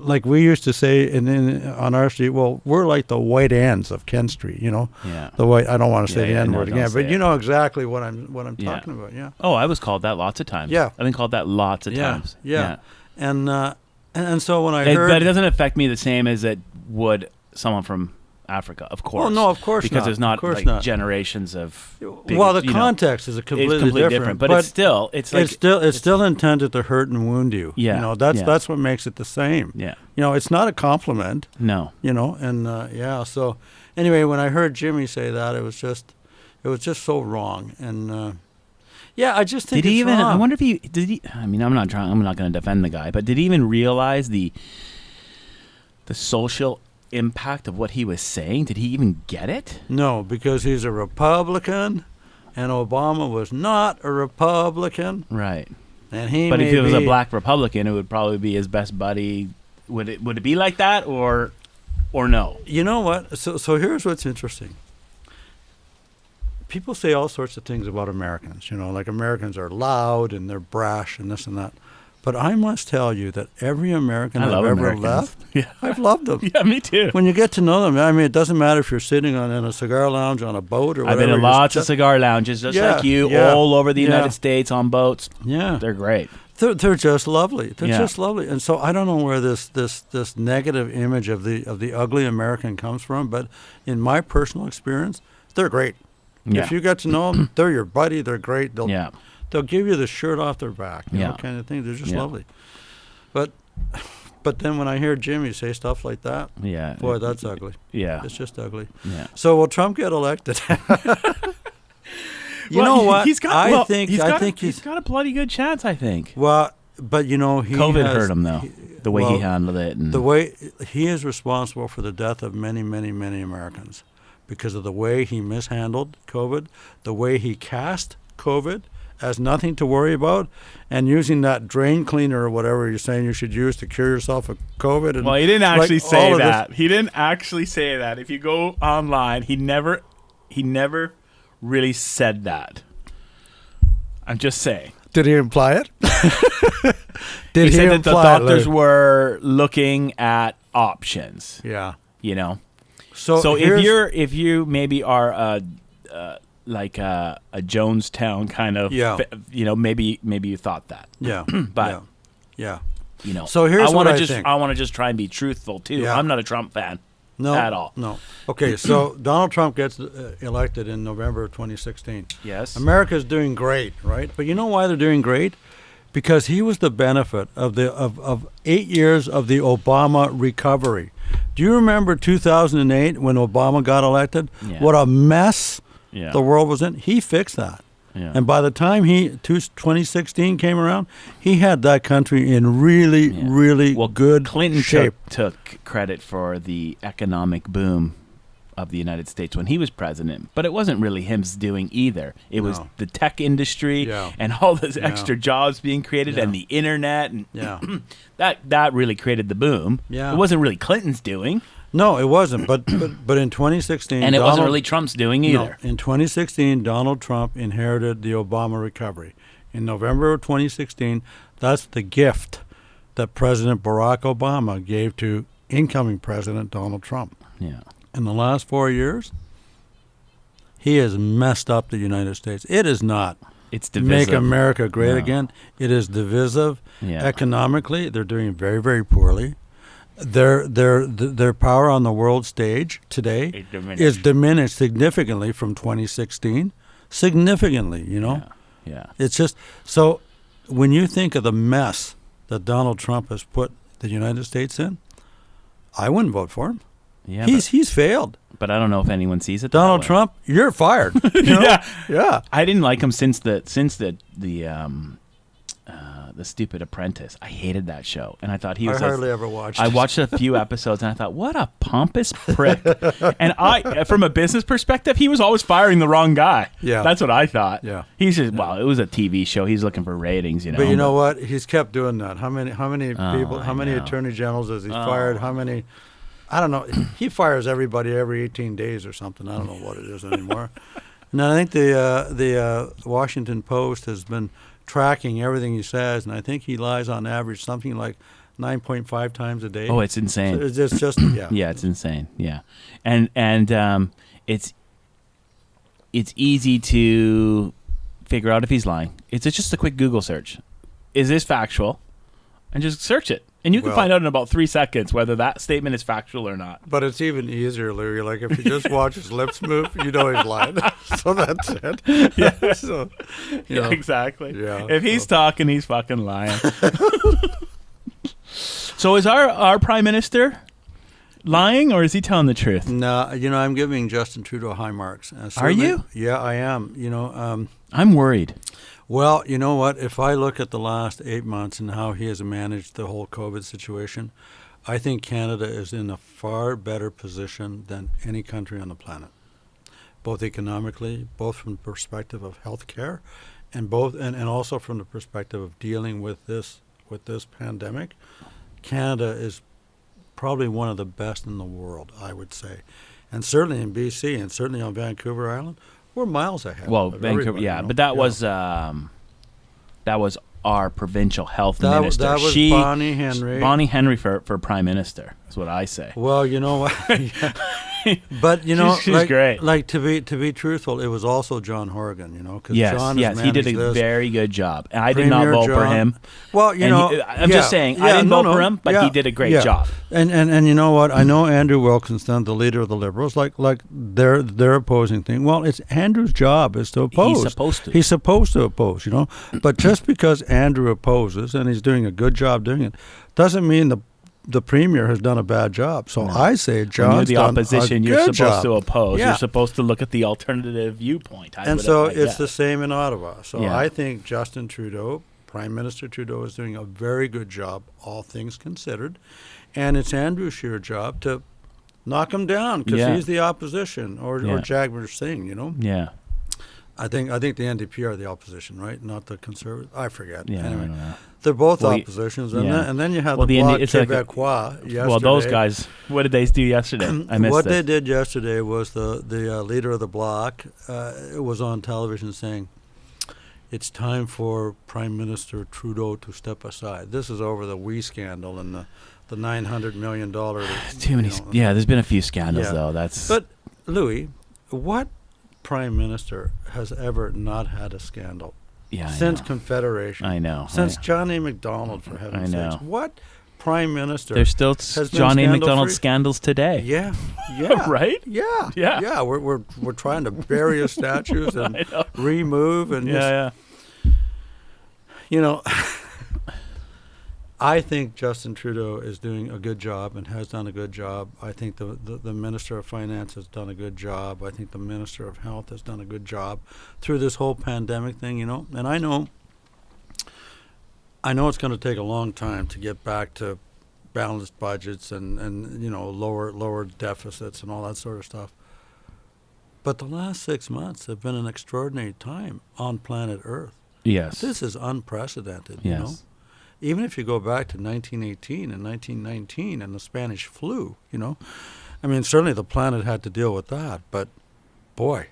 like we used to say on our street. Well, we're like the white ants of Kent Street. Yeah. The white. I don't want to say the N-word again, but you know exactly what I'm talking about. Yeah. Oh, I was called that lots of times. Yeah. I've been called that lots of times. Yeah. And so when I heard, but it doesn't affect me the same as it would someone from Africa, of course. Oh no, of course because not. there's not generations of. The context is completely different. But it's still intended to hurt and wound you. Yeah, that's what makes it the same. Yeah, it's not a compliment. No. So anyway, when I heard Jimmy say that, it was just so wrong. And I just think it's wrong. I wonder if did he. I'm not going to defend the guy, but did he even realize the social impact of what he was saying? Did he even get it? No, because he's a Republican, and Obama was not a Republican. Right. And but if he was a black Republican, it would probably be his best buddy. Would it be like that or no? You know what? So here's what's interesting. People say all sorts of things about Americans. Like Americans are loud and they're brash and this and that. But I must tell you that every American I've ever left, I've loved them. Yeah, me too. When you get to know them, I mean, it doesn't matter if you're sitting in a cigar lounge on a boat or whatever. I've been in lots of cigar lounges, just like you, all over the United States on boats. Yeah. They're great. They're just lovely. They're just lovely. And so I don't know where this negative image of the ugly American comes from, but in my personal experience, they're great. Yeah. If you get to know them, they're your buddy. They're great. They'll give you the shirt off their back, you know, kind of thing. They're just lovely. But then when I hear Jimmy say stuff like that, boy, that's ugly. Yeah, it's just ugly. Yeah. So will Trump get elected? You know what? I think he's got a bloody good chance. I think. Well, but you know, COVID hurt him though. The way he handled it, and the way he is responsible for the death of many, many, many Americans because of the way he mishandled COVID, the way he cast COVID as nothing to worry about, and using that drain cleaner or whatever you're saying you should use to cure yourself of COVID. And he didn't actually say that. He didn't actually say that. If you go online, he never really said that. I'm just saying. Did he imply it? He said that the doctors were looking at options. Yeah. You know. So if you maybe are like a Jonestown kind of, you know, maybe you thought that. Yeah. But yeah. You know. So here's what I think. I want to just try and be truthful too. Yeah. I'm not a Trump fan. No, at all. No. Okay, so Donald Trump gets elected in November of 2016. Yes. America's doing great, right? But you know why they're doing great? Because he was the benefit of 8 years of the Obama recovery. Do you remember 2008 when Obama got elected? Yeah. What a mess the world was in. He fixed that. Yeah. And by the time 2016 came around, he had that country in really good Clinton shape. Took credit for the economic boom of the United States when he was president, but it wasn't really him's doing either. It was the tech industry and all those extra jobs being created and the internet, and that really created the boom. Yeah. It wasn't really Clinton's doing. No, it wasn't. But in 2016, and it wasn't really Trump's doing either. No, in 2016, Donald Trump inherited the Obama recovery. In November of 2016, that's the gift that President Barack Obama gave to incoming President Donald Trump. Yeah. In the last 4 years, he has messed up the United States. It is not. It's divisive. Make America great again. It is divisive. Yeah. Economically, they're doing very, very poorly. Their power on the world stage today is diminished significantly from 2016. Significantly, you know? Yeah. It's just, so when you think of the mess that Donald Trump has put the United States in, I wouldn't vote for him. Yeah, he's failed. But I don't know if anyone sees it. Donald Trump, you're fired. You know? Yeah. I didn't like him since the Stupid Apprentice. I hated that show, and I thought he was. I hardly ever watched. I watched a few episodes, and I thought, what a pompous prick. And from a business perspective, he was always firing the wrong guy. Yeah, that's what I thought. Yeah, he's just it was a TV show. He's looking for ratings, you know. But you know what? He's kept doing that. How many people? How many attorney generals has he fired? How many? I don't know. He fires everybody every 18 days or something. I don't know what it is anymore. And I think the Washington Post has been tracking everything he says, and I think he lies on average something like 9.5 times a day. Oh, it's insane. So it's just yeah, it's insane. Yeah, and it's easy to figure out if he's lying. It's just a quick Google search. Is this factual? And just search it. And you can find out in about 3 seconds whether that statement is factual or not. But it's even easier, Larry. Like, if you just watch his lips move, you know he's lying. So that's it. Yeah. So, yeah, exactly. Yeah. If he's talking, he's fucking lying. So is our prime minister lying, or is he telling the truth? No, I'm giving Justin Trudeau high marks. Are you? Yeah, I am. I'm worried. Well, you know what? If I look at the last 8 months and how he has managed the whole COVID situation, I think Canada is in a far better position than any country on the planet, both economically, both from the perspective of health care, and also from the perspective of dealing with this pandemic. Canada is probably one of the best in the world, I would say, and certainly in BC and certainly on Vancouver Island. We're miles ahead. Well, Vancouver, but that was our provincial health minister. That was Bonnie Henry. Bonnie Henry for prime minister. That's what I say. Well, you know what? But you know, she's great. Like to be truthful, it was also John Horgan. You know, because John he did a very good job, and I did Premier not vote for him. Well, you know, I'm just saying I didn't vote for him, but he did a great job. And you know what? I know Andrew Wilkinson, the leader of the Liberals, like their opposing thing. Well, it's Andrew's job is to oppose. He's supposed to oppose. You know, but just because Andrew opposes and he's doing a good job doing it, doesn't mean the Premier has done a bad job. So I say John's done a good job. When you're the opposition, you're supposed to oppose. Yeah. You're supposed to look at the alternative viewpoint. It's the same in Ottawa. So I think Justin Trudeau, Prime Minister Trudeau, is doing a very good job, all things considered. And it's Andrew Scheer's job to knock him down because he's the opposition, or Jagmeet Singh, you know? Yeah. I think the NDP are the opposition, right? Not the Conservatives. I forget. Yeah, anyway, I don't know. They're both oppositions, and then you have the Bloc Québécois yesterday. Well, those guys, what did they do yesterday? I missed What they did yesterday was the leader of the Bloc was on television saying, "It's time for Prime Minister Trudeau to step aside." This is over the WE scandal and the $900 million. Too many. There's been a few scandals though. But Louis, what Prime Minister has ever not had a scandal? Since Confederation. I know. Since John A. Macdonald, for heaven's sakes. What Prime Minister There's still John A. Macdonald scandals today. Yeah. Right? Yeah. We're trying to bury his statues and remove and you know, I think Justin Trudeau is doing a good job and has done a good job. I think the Minister of Finance has done a good job. I think the Minister of Health has done a good job through this whole pandemic thing, you know. And I know it's going to take a long time to get back to balanced budgets and you know, lower deficits and all that sort of stuff. But the last 6 months have been an extraordinary time on planet Earth. Yes. This is unprecedented, you know. Even if you go back to 1918 and 1919 and the Spanish flu, you know, I mean, certainly the planet had to deal with that. But, boy,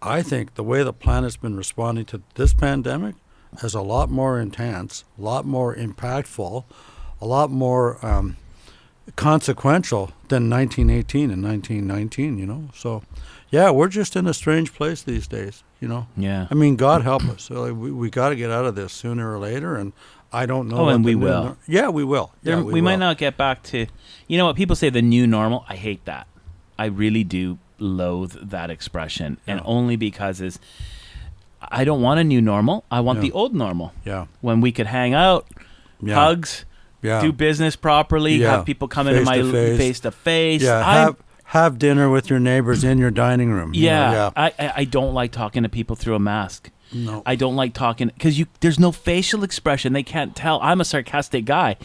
I think the way the planet's been responding to this pandemic is a lot more intense, a lot more impactful, a lot more consequential than 1918 and 1919, you know. So, yeah, we're just in a strange place these days, you know. Yeah. I mean, God help us. So we got to get out of this sooner or later, and I don't know. Oh, and we will. Yeah, we will. Yeah, we might not get back to, you know what, people say the new normal. I hate that. I really do loathe that expression. And only because I don't want a new normal. I want the old normal. Yeah. When we could hang out, hugs, do business properly, have people come into my face to face. Yeah, have dinner with your neighbors in your dining room. Yeah. I don't like talking to people through a mask. No. I don't like talking because there's no facial expression. They can't tell. I'm a sarcastic guy.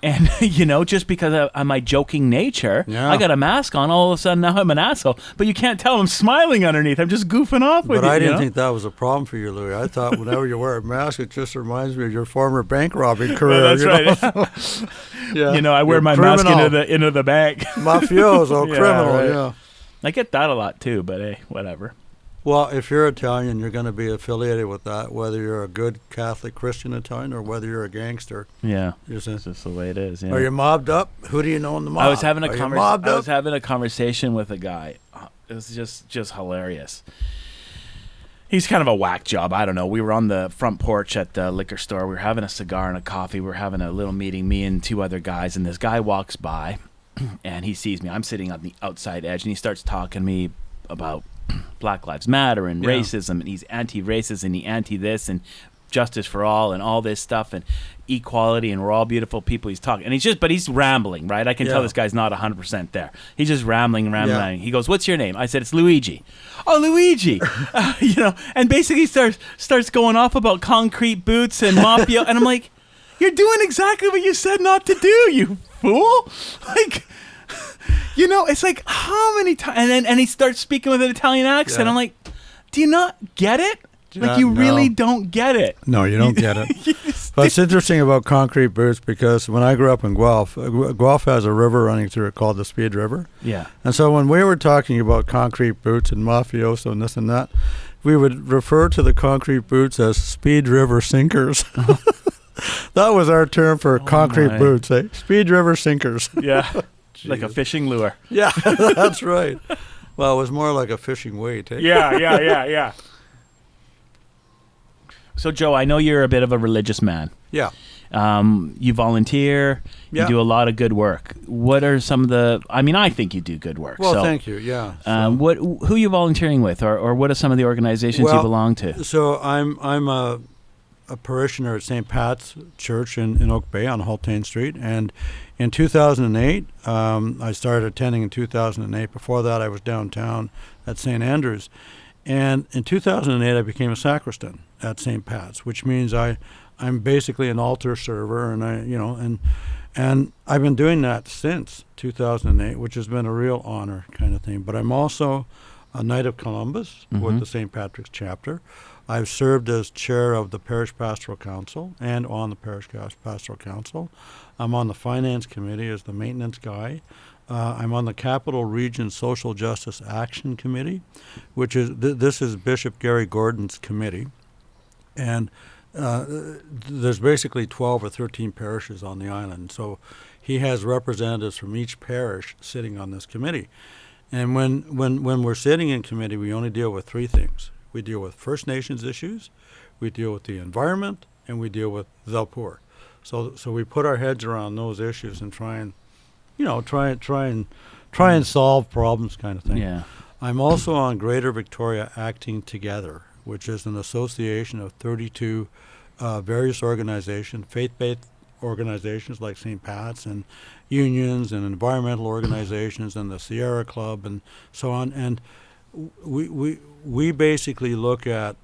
And, you know, just because of my joking nature, I got a mask on. All of a sudden, now I'm an asshole. But you can't tell I'm smiling underneath. I'm just goofing off with you. But I didn't think that was a problem for you, Louis. I thought whenever you wear a mask, it just reminds me of your former bank robbing career. Well, that's right. You know, I wear my mask into the bank. Mafioso, criminal, yeah. I get that a lot, too, but hey, whatever. Well, if you're Italian, you're going to be affiliated with that, whether you're a good Catholic Christian Italian or whether you're a gangster. Yeah, it's just the way it is. Yeah. Are you mobbed up? Who do you know in the mob? I was having a conversation with a guy. It was just hilarious. He's kind of a whack job. I don't know. We were on the front porch at the liquor store. We were having a cigar and a coffee. We were having a little meeting, me and two other guys, and this guy walks by, and he sees me. I'm sitting on the outside edge, and he starts talking to me about Black Lives Matter and racism, and he's anti-racist and he anti-this and justice for all and all this stuff and equality and we're all beautiful people. He's talking and he's rambling, right? I can tell this guy's not 100% there. He's just rambling. He goes, "What's your name?" I said, "It's Luigi." "Oh, Luigi." You know, and basically starts going off about concrete boots and mafia, and I'm like, "You're doing exactly what you said not to do, you fool!" Like. You know, it's like how many times, and he starts speaking with an Italian accent. Yeah. I'm like, do you not get it? Like you really don't get it. No, you don't get it. But it's interesting about concrete boots because when I grew up in Guelph has a river running through it called the Speed River. Yeah. And so when we were talking about concrete boots and mafioso and this and that, we would refer to the concrete boots as Speed River sinkers. That was our term for concrete boots, eh? Speed River sinkers. Yeah, like a fishing lure. Yeah, that's right. Well, it was more like a fishing weight, eh? Yeah. So, Joe, I know you're a bit of a religious man. Yeah. You volunteer. You do a lot of good work. What are some of the... I mean, I think you do good work. Well, thank you, yeah. Who are you volunteering with, or what are some of the organizations you belong to? So I'm a parishioner at St. Pat's Church in Oak Bay on Haltane Street, and in 2008, I started attending in 2008. Before that, I was downtown at St. Andrews. And in 2008, I became a sacristan at St. Pat's, which means I'm basically an altar server, and and I've been doing that since 2008, which has been a real honor kind of thing. But I'm also a Knight of Columbus with the St. Patrick's chapter. I've served as chair of the Parish Pastoral Council and on the Parish Pastoral Council. I'm on the Finance Committee as the maintenance guy. I'm on the Capital Region Social Justice Action Committee, which is this is Bishop Gary Gordon's committee, and there's basically 12 or 13 parishes on the island. So he has representatives from each parish sitting on this committee. And when we're sitting in committee, we only deal with three things. We deal with First Nations issues, we deal with the environment, and we deal with the poor. So we put our heads around those issues and try and solve problems, kind of thing. Yeah. I'm also on Greater Victoria Acting Together, which is an association of 32 various organizations, faith-based organizations like St. Pat's, and unions and environmental organizations and the Sierra Club and so on. And we basically look at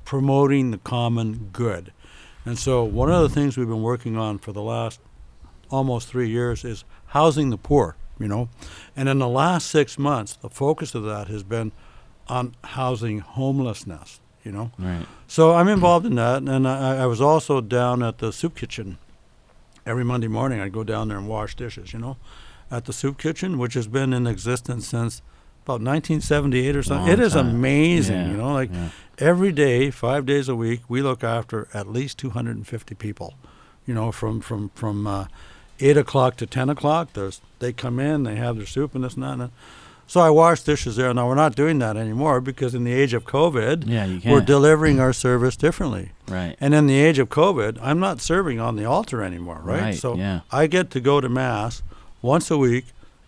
promoting the common good. And so one of the things we've been working on for the last almost 3 years is housing the poor, And in the last 6 months, the focus of that has been on housing homelessness, Right. So I'm involved in that, and I was also down at the soup kitchen. Every Monday morning I'd go down there and wash dishes, at the soup kitchen, which has been in existence since about 1978 or something. It is amazing, every day, 5 days a week, we look after at least 250 people, from 8 o'clock to 10 o'clock. They come in, they have their soup and this and that. And so I wash dishes there. Now, we're not doing that anymore because in the age of COVID, we're delivering our service differently. Right. And in the age of COVID, I'm not serving on the altar anymore, right? So I get to go to Mass once a week,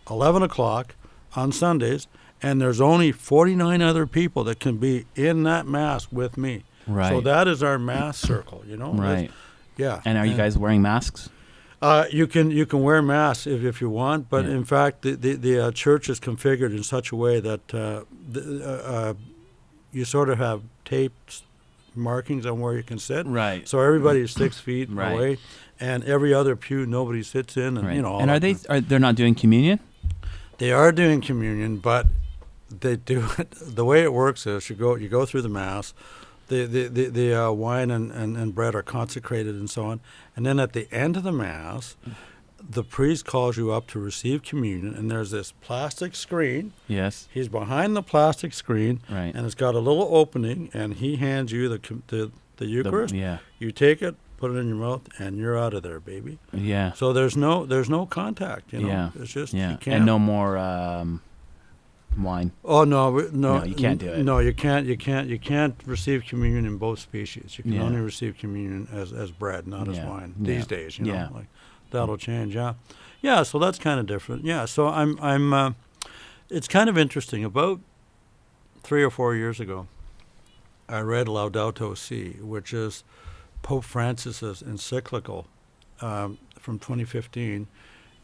11 o'clock on Sundays, and there's only 49 other people that can be in that Mass with me. Right. So that is our Mass circle, Right. Yeah. And are you guys wearing masks? You can wear masks if you want, but in fact the church is configured in such a way that you sort of have taped markings on where you can sit. Right. So everybody is 6 feet away, and every other pew nobody sits in, and And are they not doing communion? They are doing communion, but they do it. The way it works is you go through the Mass. The wine and bread are consecrated and so on. And then at the end of the Mass, the priest calls you up to receive communion, and there's this plastic screen. Yes. He's behind the plastic screen, right. And it's got a little opening, and he hands you the Eucharist. You take it, put it in your mouth, and you're out of there, baby. Yeah. So there's no contact, Yeah. It's just you can't. And no more wine. Oh no, you can't do it. No, you can't. You can't receive communion in both species. You can only receive communion as bread, not as wine these days. Like that'll change. Yeah. So that's kind of different. Yeah. So I'm. It's kind of interesting. About 3 or 4 years ago, I read Laudato Si, which is Pope Francis's encyclical from 2015.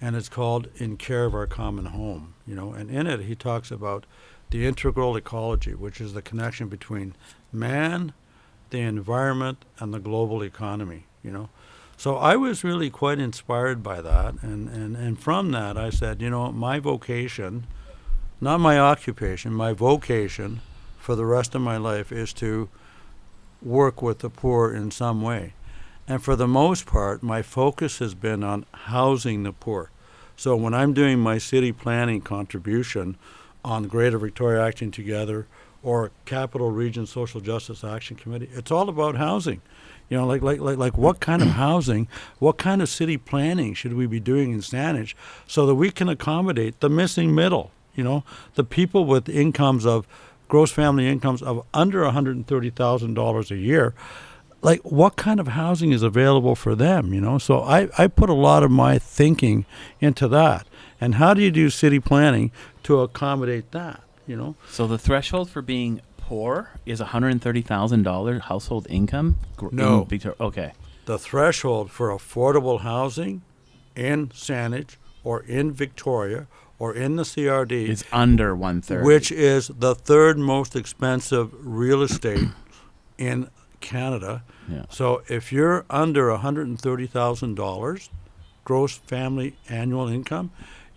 And it's called In Care of Our Common Home, and in it he talks about the integral ecology, which is the connection between man, the environment, and the global economy, So I was really quite inspired by that, and from that I said, my vocation, not my occupation, my vocation for the rest of my life is to work with the poor in some way. And for the most part, my focus has been on housing the poor. So when I'm doing my city planning contribution on Greater Victoria Acting Together or Capital Region Social Justice Action Committee. It's all about housing. Like what kind of housing, what kind of city planning should we be doing in Saanich so that we can accommodate the missing middle, the people with gross family incomes of under $130,000 a year. Like, what kind of housing is available for them, So I put a lot of my thinking into that. And how do you do city planning to accommodate that, So the threshold for being poor is $130,000 household income? No. Okay. The threshold for affordable housing in Saanich or in Victoria or in the CRD is under 130, which is the third most expensive real estate in Canada. Yeah. So if you're under $130,000 gross family annual income,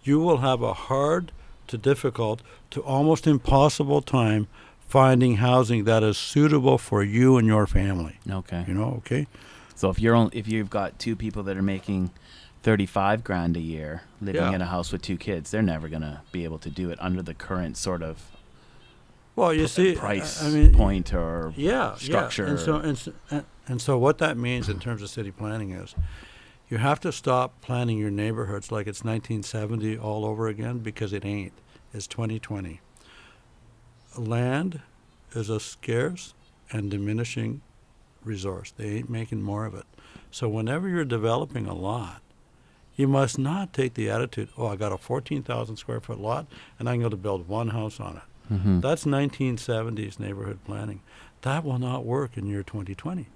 you will have a hard to difficult to almost impossible time finding housing that is suitable for you and your family. Okay. Okay? So if you've got two people that are making $35,000 a year living in a house with two kids, they're never going to be able to do it under the current sort of price point or structure. Yeah. And so what that means in terms of city planning is you have to stop planning your neighborhoods like it's 1970 all over again, because it ain't. It's 2020. Land is a scarce and diminishing resource. They ain't making more of it. So whenever you're developing a lot, you must not take the attitude, I got a 14,000 square foot lot and I'm going to build one house on it. Mm-hmm. That's 1970s neighborhood planning. That will not work in year 2020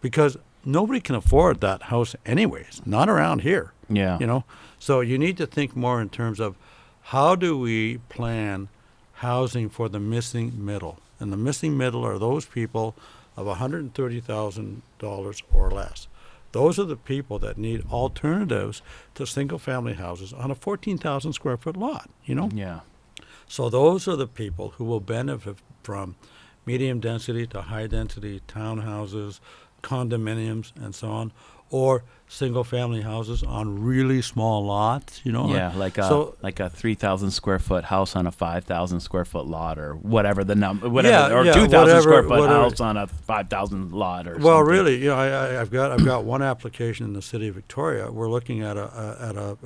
because nobody can afford that house anyways, not around here. Yeah. So you need to think more in terms of how do we plan housing for the missing middle. And the missing middle are those people of $130,000 or less. Those are the people that need alternatives to single-family houses on a 14,000 square foot lot, Yeah. So those are the people who will benefit from medium density to high density townhouses, condominiums, and so on, or single-family houses on really small lots, Yeah, like a 3,000 square foot house on a 5,000 square foot lot, or whatever the number, or 2,000 square foot house on a 5,000 lot, or well, something. really, I've got one application in the city of Victoria. We're looking at a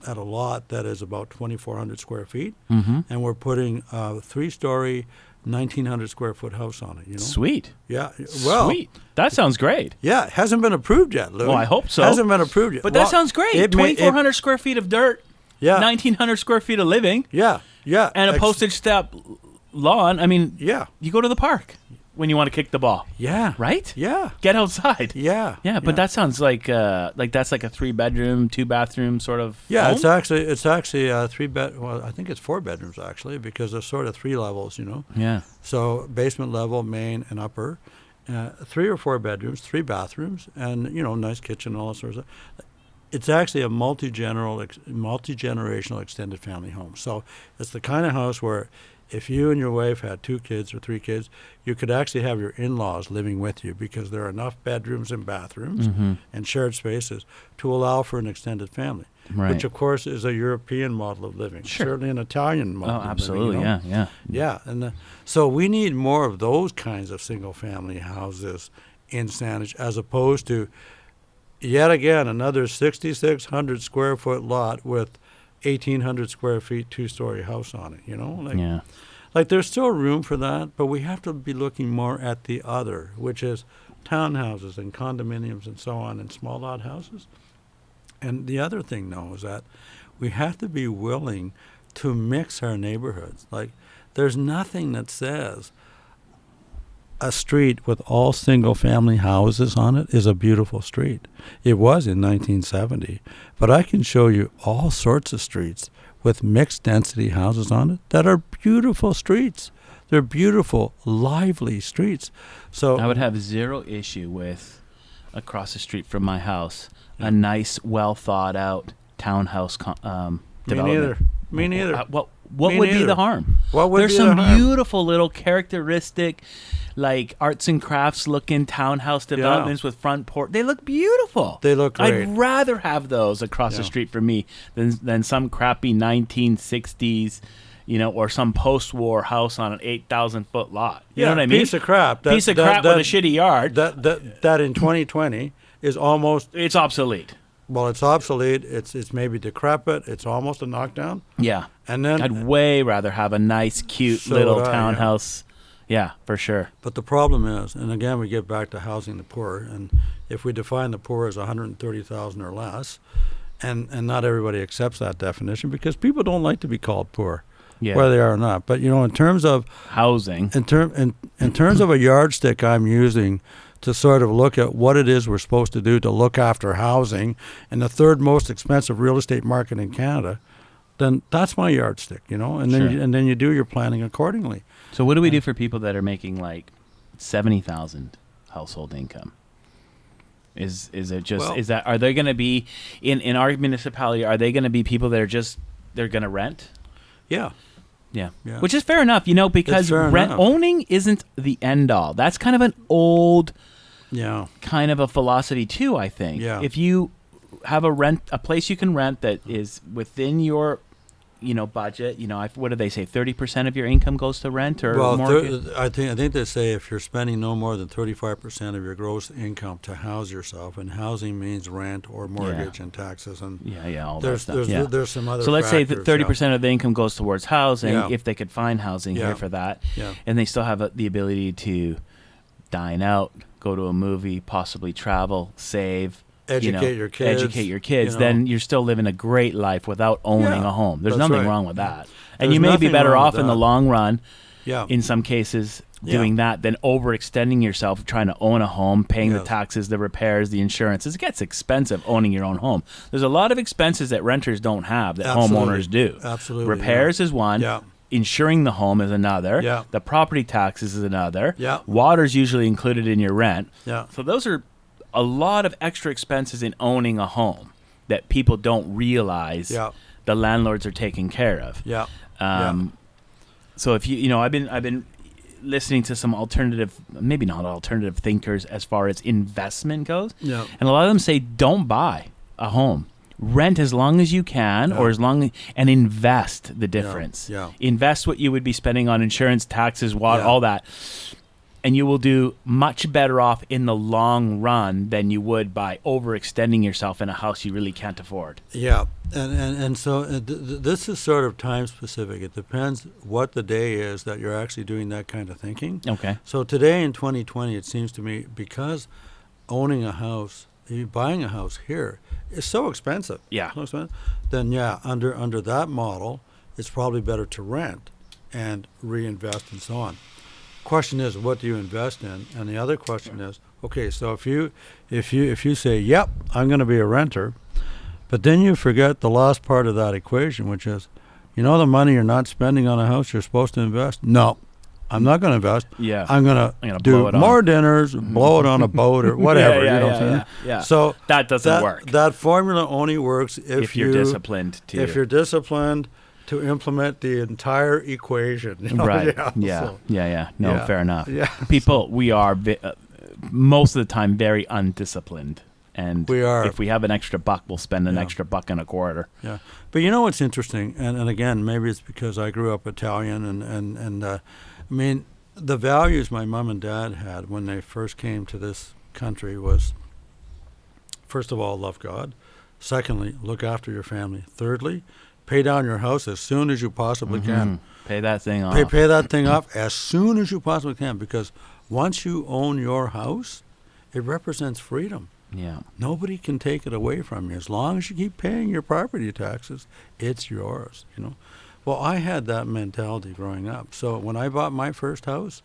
lot that is about 2,400 square feet, mm-hmm. and we're putting a 3-story, 1,900 square foot house on it. Sweet. Yeah. Well, sweet. That sounds great. Yeah, it hasn't been approved yet, Louis. Well, I hope so. Hasn't been approved yet. But that sounds great. 2,400 square feet of dirt. Yeah. 1,900 square feet of living. Yeah. Yeah. And a postage stamp lawn. I mean, yeah. You go to the park when you want to kick the ball. Yeah. Right? Yeah. Get outside. Yeah. Yeah, but that sounds like that's like a 3-bedroom, 2-bathroom sort of Yeah, home? it's actually a 3-bed. Well, I think it's 4 bedrooms actually, because there's sort of 3 levels, Yeah. So basement level, main, and upper. 3 or 4 bedrooms, 3 bathrooms, and nice kitchen, all that sort of stuff. It's actually a multi-generational extended family home. So it's the kind of house where if you and your wife had 2 kids or 3 kids, you could actually have your in-laws living with you, because there are enough bedrooms and bathrooms Mm-hmm. and shared spaces to allow for an extended family, Right. which of course is a European model of living, Sure. certainly an Italian model of absolutely. living. Yeah. And so we need more of those kinds of single-family houses in Saanich, as opposed to, yet again, another 6,600 square foot lot with 1,800 square feet 2-story house on it. Like there's still room for that, but we have to be looking more at the other, which is townhouses and condominiums and so on, and small lot houses. And the other thing, though, is that we have to be willing to mix our neighborhoods. Like, there's nothing that says a street with all single-family houses on it is a beautiful street. It was in 1970, but I can show you all sorts of streets with mixed-density houses on it that are beautiful streets. They're beautiful, lively streets. So I would have zero issue with, across the street from my house, a nice, well-thought-out townhouse development. Me neither. What would be the harm? There's some beautiful little characteristic, like arts and crafts looking townhouse developments with front porch. They look beautiful. They look great. I'd rather have those across the street from me than some crappy 1960s, or some post-war house on an 8,000-foot lot. You know what I mean? Piece of crap. Piece of crap with a shitty yard. That in 2020 is almost... It's obsolete. Well, it's obsolete. It's maybe decrepit. It's almost a knockdown. Yeah. And then I'd way rather have a nice, cute little townhouse. Yeah, for sure. But the problem is, and again, we get back to housing the poor, and if we define the poor as 130,000 or less, and not everybody accepts that definition because people don't like to be called poor, whether they are or not. But in terms of housing, in terms of a yardstick I'm using to sort of look at what it is we're supposed to do to look after housing in the third most expensive real estate market in Canada, then that's my yardstick, and then you do your planning accordingly. So what do we do for people that are making like 70,000 household income? Is it just are they going to be in our municipality? Are they going to be people that are they're going to rent? Yeah. Which is fair enough, because owning isn't the end all. That's kind of an old kind of a philosophy too, I think. Yeah. If you have a place you can rent that is within your budget, what do they say? 30% of your income goes to rent or mortgage? I think they say if you're spending no more than 35% of your gross income to house yourself, and housing means rent or mortgage and taxes, and all that stuff. There's some other. So let's say factors, that 30% of the income goes towards housing, if they could find housing here for that, and they still have the ability to dine out, go to a movie, possibly travel, save. Educate your kids. Then you're still living a great life without owning a home. There's nothing wrong with that. And There's you may be better off in in the long run, in some cases, doing that than overextending yourself, trying to own a home, paying the taxes, the repairs, the insurance. It gets expensive owning your own home. There's a lot of expenses that renters don't have that homeowners do. Absolutely. Repairs is one. Yeah. Insuring the home is another. Yeah. The property taxes is another. Yeah. Water's usually included in your rent. Yeah. So those are a lot of extra expenses in owning a home that people don't realize the landlords are taking care of. So if I've been listening to some maybe not alternative thinkers as far as investment goes. Yeah. And a lot of them say don't buy a home. Rent as long as you can and invest the difference. Invest what you would be spending on insurance, taxes, water, all that. And you will do much better off in the long run than you would by overextending yourself in a house you really can't afford. Yeah, and so this is sort of time specific. It depends what the day is that you're actually doing that kind of thinking. Okay. So today in 2020, it seems to me because owning a house, buying a house here is so expensive. Yeah. So expensive, then under that model, it's probably better to rent and reinvest and so on. Question is, what do you invest in? And the other question is, okay, so if you say, yep, I'm going to be a renter, but then you forget the last part of that equation, which is, the money you're not spending on a house you're supposed to invest? No, I'm not going to invest. Yeah. I'm going to do more dinners, blow it on a boat or whatever. Yeah. So that doesn't work. That formula only works if you're disciplined too. If you're disciplined to implement the entire equation. Right. No, fair enough. Yeah. People, we are most of the time very undisciplined. And we are. If we have an extra buck, we'll spend an extra buck and a quarter. Yeah. But what's interesting, and again, maybe it's because I grew up Italian, and I mean, the values my mom and dad had when they first came to this country was, first of all, love God. Secondly, look after your family. Thirdly, pay down your house as soon as you possibly can. Pay that thing off. Pay that thing off as soon as you possibly can, because once you own your house, it represents freedom. Yeah. Nobody can take it away from you. As long as you keep paying your property taxes, it's yours, Well, I had that mentality growing up. So when I bought my first house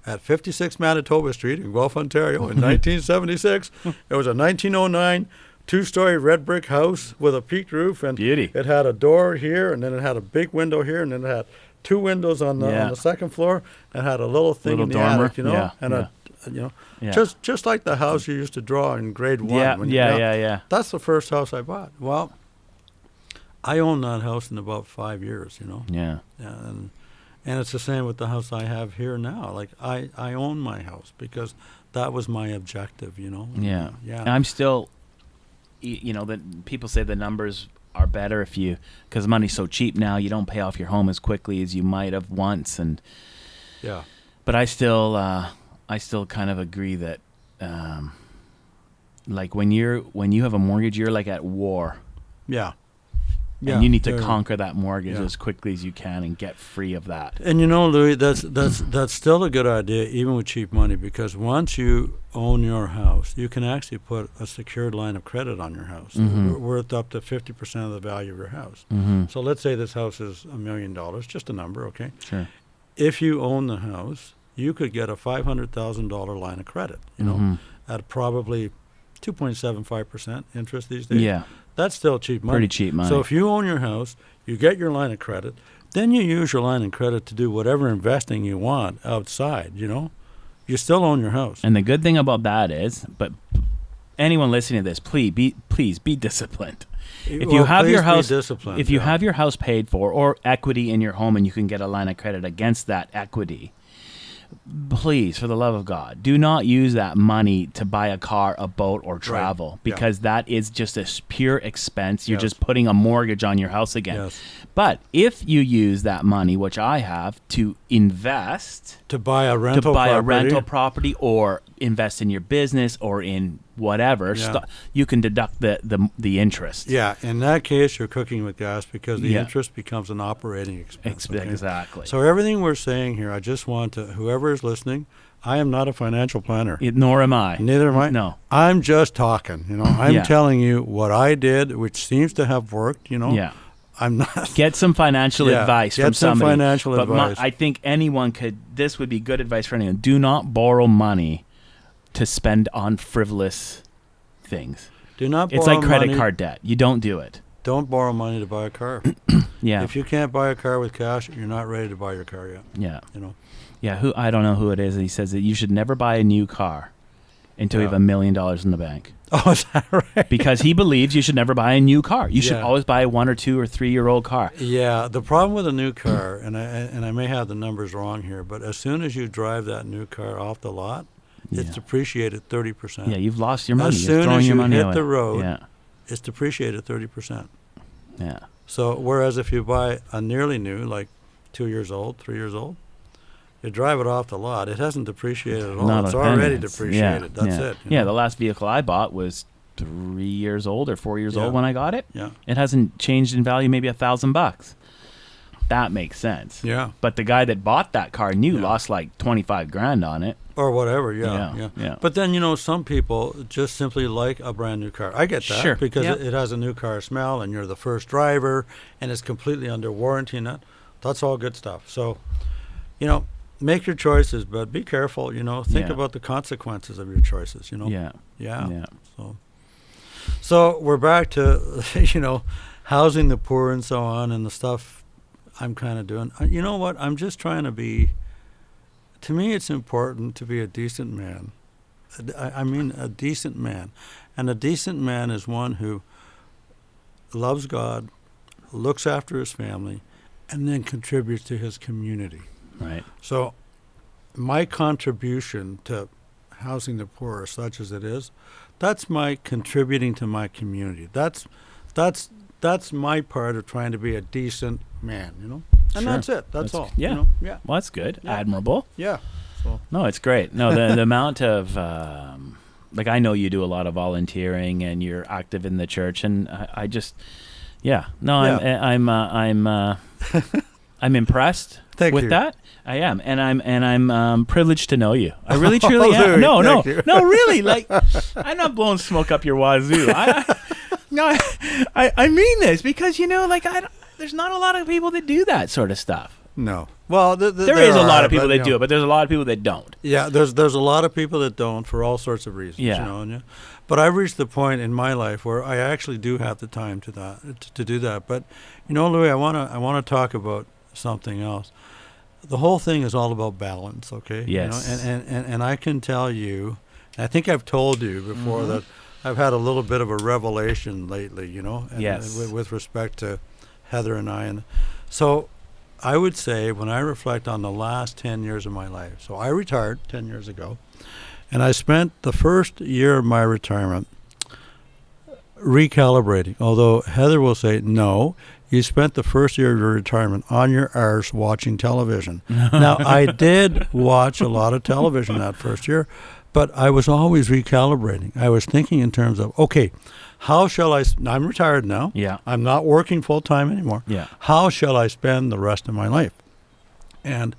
at 56 Manitoba Street in Guelph, Ontario in 1976, it was a 1909 two-story red brick house with a peaked roof, and beauty. It had a door here, and then it had a big window here, and then it had two windows on the second floor, and had a little thing in the dormer. Attic, just like the house you used to draw in grade 1. Yeah. That's the first house I bought. Well, I owned that house in about 5 years, Yeah. And it's the same with the house I have here now. Like I own my house because that was my objective, Yeah. And I'm still, that people say the numbers are better because money's so cheap now, you don't pay off your home as quickly as you might have once. And yeah, but I still kind of agree that like when you have a mortgage, you're like at war. Yeah. And you need to conquer that mortgage as quickly as you can and get free of that. And Louis, that's still a good idea, even with cheap money, because once you own your house, you can actually put a secured line of credit on your house, worth up to 50% of the value of your house. So let's say this house is $1 million, just a number, okay? Sure. If you own the house, you could get a $500,000 line of credit, at probably 2.75% interest these days. Yeah. That's still cheap money. Pretty cheap money. So if you own your house, you get your line of credit, then you use your line of credit to do whatever investing you want outside, You still own your house. And the good thing about that is, but anyone listening to this, please be disciplined. If you have your house paid for or equity in your home and you can get a line of credit against that equity, please, for the love of God, do not use that money to buy a car, a boat, or travel, because that is just a pure expense. You're just putting a mortgage on your house again. Yes. But if you use that money, which I have, to invest, to buy a rental property or invest in your business or in whatever, you can deduct the interest. Yeah, in that case, you're cooking with gas, because the interest becomes an operating expense. Exactly. So everything we're saying here, I just want to, whoever is listening, I am not a financial planner. Nor am I. Neither am I. No. I'm just talking. I'm telling you what I did, which seems to have worked, Yeah. I'm not. Get some financial advice from somebody. Get some financial advice. I think this would be good advice for anyone. Do not borrow money to spend on frivolous things. Do not borrow It's like credit money. card debt. You don't do it. Don't borrow money to buy a car. Yeah. If you can't buy a car with cash, you're not ready to buy your car yet. Yeah. Yeah, I don't know who it is. He says that you should never buy a new car until you have $1 million in the bank. Oh, is that right? Because he believes you should never buy a new car. You should always buy a 1 or 2 or 3 year old car. Yeah, the problem with a new car, and I may have the numbers wrong here, but as soon as you drive that new car off the lot, it's depreciated 30%. Yeah, you've lost your money. As soon as you hit the road, yeah. it's depreciated 30%. Yeah. So whereas if you buy a nearly new, like 2 years old, 3 years old, you drive it off the lot, it hasn't depreciated at all. It's already depreciated. That's it. Yeah, the last vehicle I bought was 3 years old or 4 years old when I got it. Yeah. It hasn't changed in value, maybe $1,000. That makes sense. Yeah. But the guy that bought that car lost like $25,000 on it. Or whatever, yeah. But then, some people just simply like a brand new car. I get that. Sure. Because it has a new car smell, and you're the first driver, and it's completely under warranty, and that's all good stuff. So, make your choices, but be careful, think about the consequences of your choices, Yeah. So we're back to, housing the poor and so on, and the stuff I'm kind of doing. You know what? I'm just trying to me, it's important to be a decent man. I mean, a decent man. And a decent man is one who loves God, looks after his family, and then contributes to his community. Right. So my contribution to housing the poor, such as it is, that's my contributing to my community. That's my part of trying to be a decent man, And that's it. That's all. Yeah. Yeah. Well, that's good. Yeah. Admirable. Yeah. So. No, it's great. No, the amount of I know you do a lot of volunteering and you're active in the church, and I just, I'm impressed with that. I am, and I'm privileged to know you. I really truly am. No, really. Like, I'm not blowing smoke up your wazoo. I mean this because there's not a lot of people that do that sort of stuff. No. Well, there is a lot of people that do it, but there's a lot of people that don't. Yeah, there's a lot of people that don't for all sorts of reasons. Yeah. But I've reached the point in my life where I actually do have the time to do that. But Louis, I want to talk about something else. The whole thing is all about balance, okay? Yes. And I can tell you, I think I've told you before that I've had a little bit of a revelation lately, with respect to Heather and I. And so I would say when I reflect on the last 10 years of my life, so I retired 10 years ago, and I spent the first year of my retirement recalibrating. Although Heather will say, no, you spent the first year of your retirement on your arse watching television. Now, I did watch a lot of television that first year, but I was always recalibrating. I was thinking in terms of, okay, how shall I'm retired now. Yeah. I'm not working full time anymore. Yeah. How shall I spend the rest of my life? And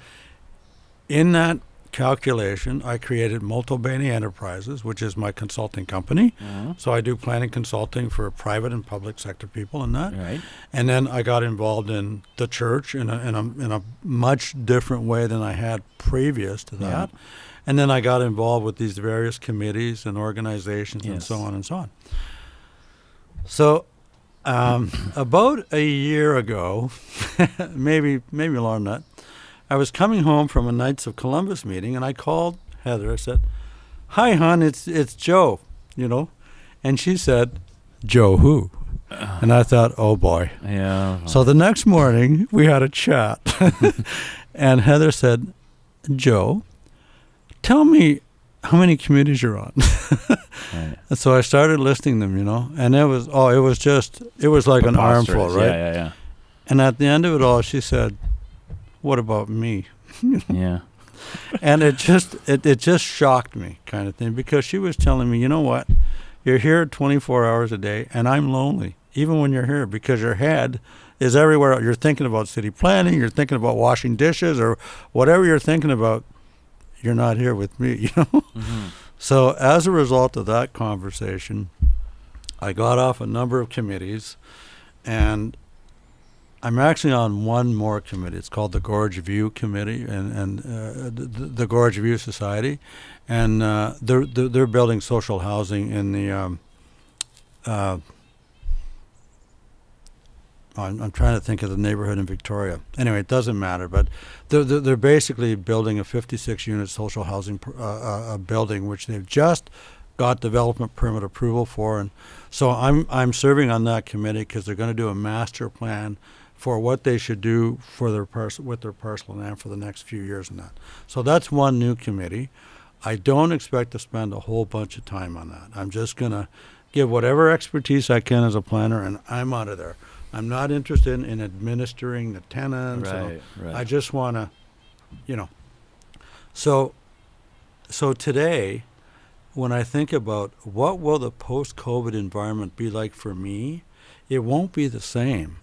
in that calculation, I created Multobany Enterprises, which is my consulting company. Mm-hmm. So I do planning consulting for private and public sector people and that. Right. And then I got involved in the church in a much different way than I had previous to that. Yeah. And then I got involved with these various committees and organizations and so on and so on. So about a year ago, maybe longer than that, I was coming home from a Knights of Columbus meeting, and I called Heather. I said, "Hi, hon, it's Joe," and she said, "Joe who?" And I thought, "Oh boy." Yeah. So the next morning we had a chat, and Heather said, "Joe, tell me how many committees you're on." Right. And so I started listing them, and it was like an armful, right? Yeah. And at the end of it all, she said, "What about me?" Yeah. And it just shocked me, kind of thing, because she was telling me, you know what, you're here 24 hours a day, and I'm lonely, even when you're here, because your head is everywhere. You're thinking about city planning, you're thinking about washing dishes, or whatever you're thinking about, you're not here with me, Mm-hmm. So as a result of that conversation, I got off a number of committees, and I'm actually on one more committee. It's called the Gorge View Committee and the Gorge View Society, and they're building social housing in the. I'm trying to think of the neighborhood in Victoria. Anyway, it doesn't matter, but they're basically building a 56-unit social housing building, which they've just got development permit approval for, and so I'm serving on that committee because they're going to do a master plan for what they should do for with their parcel land for the next few years and that. So that's one new committee. I don't expect to spend a whole bunch of time on that. I'm just going to give whatever expertise I can as a planner, and I'm out of there. I'm not interested in administering the tenants. Right. I just want to, So today, when I think about what will the post-COVID environment be like for me, it won't be the same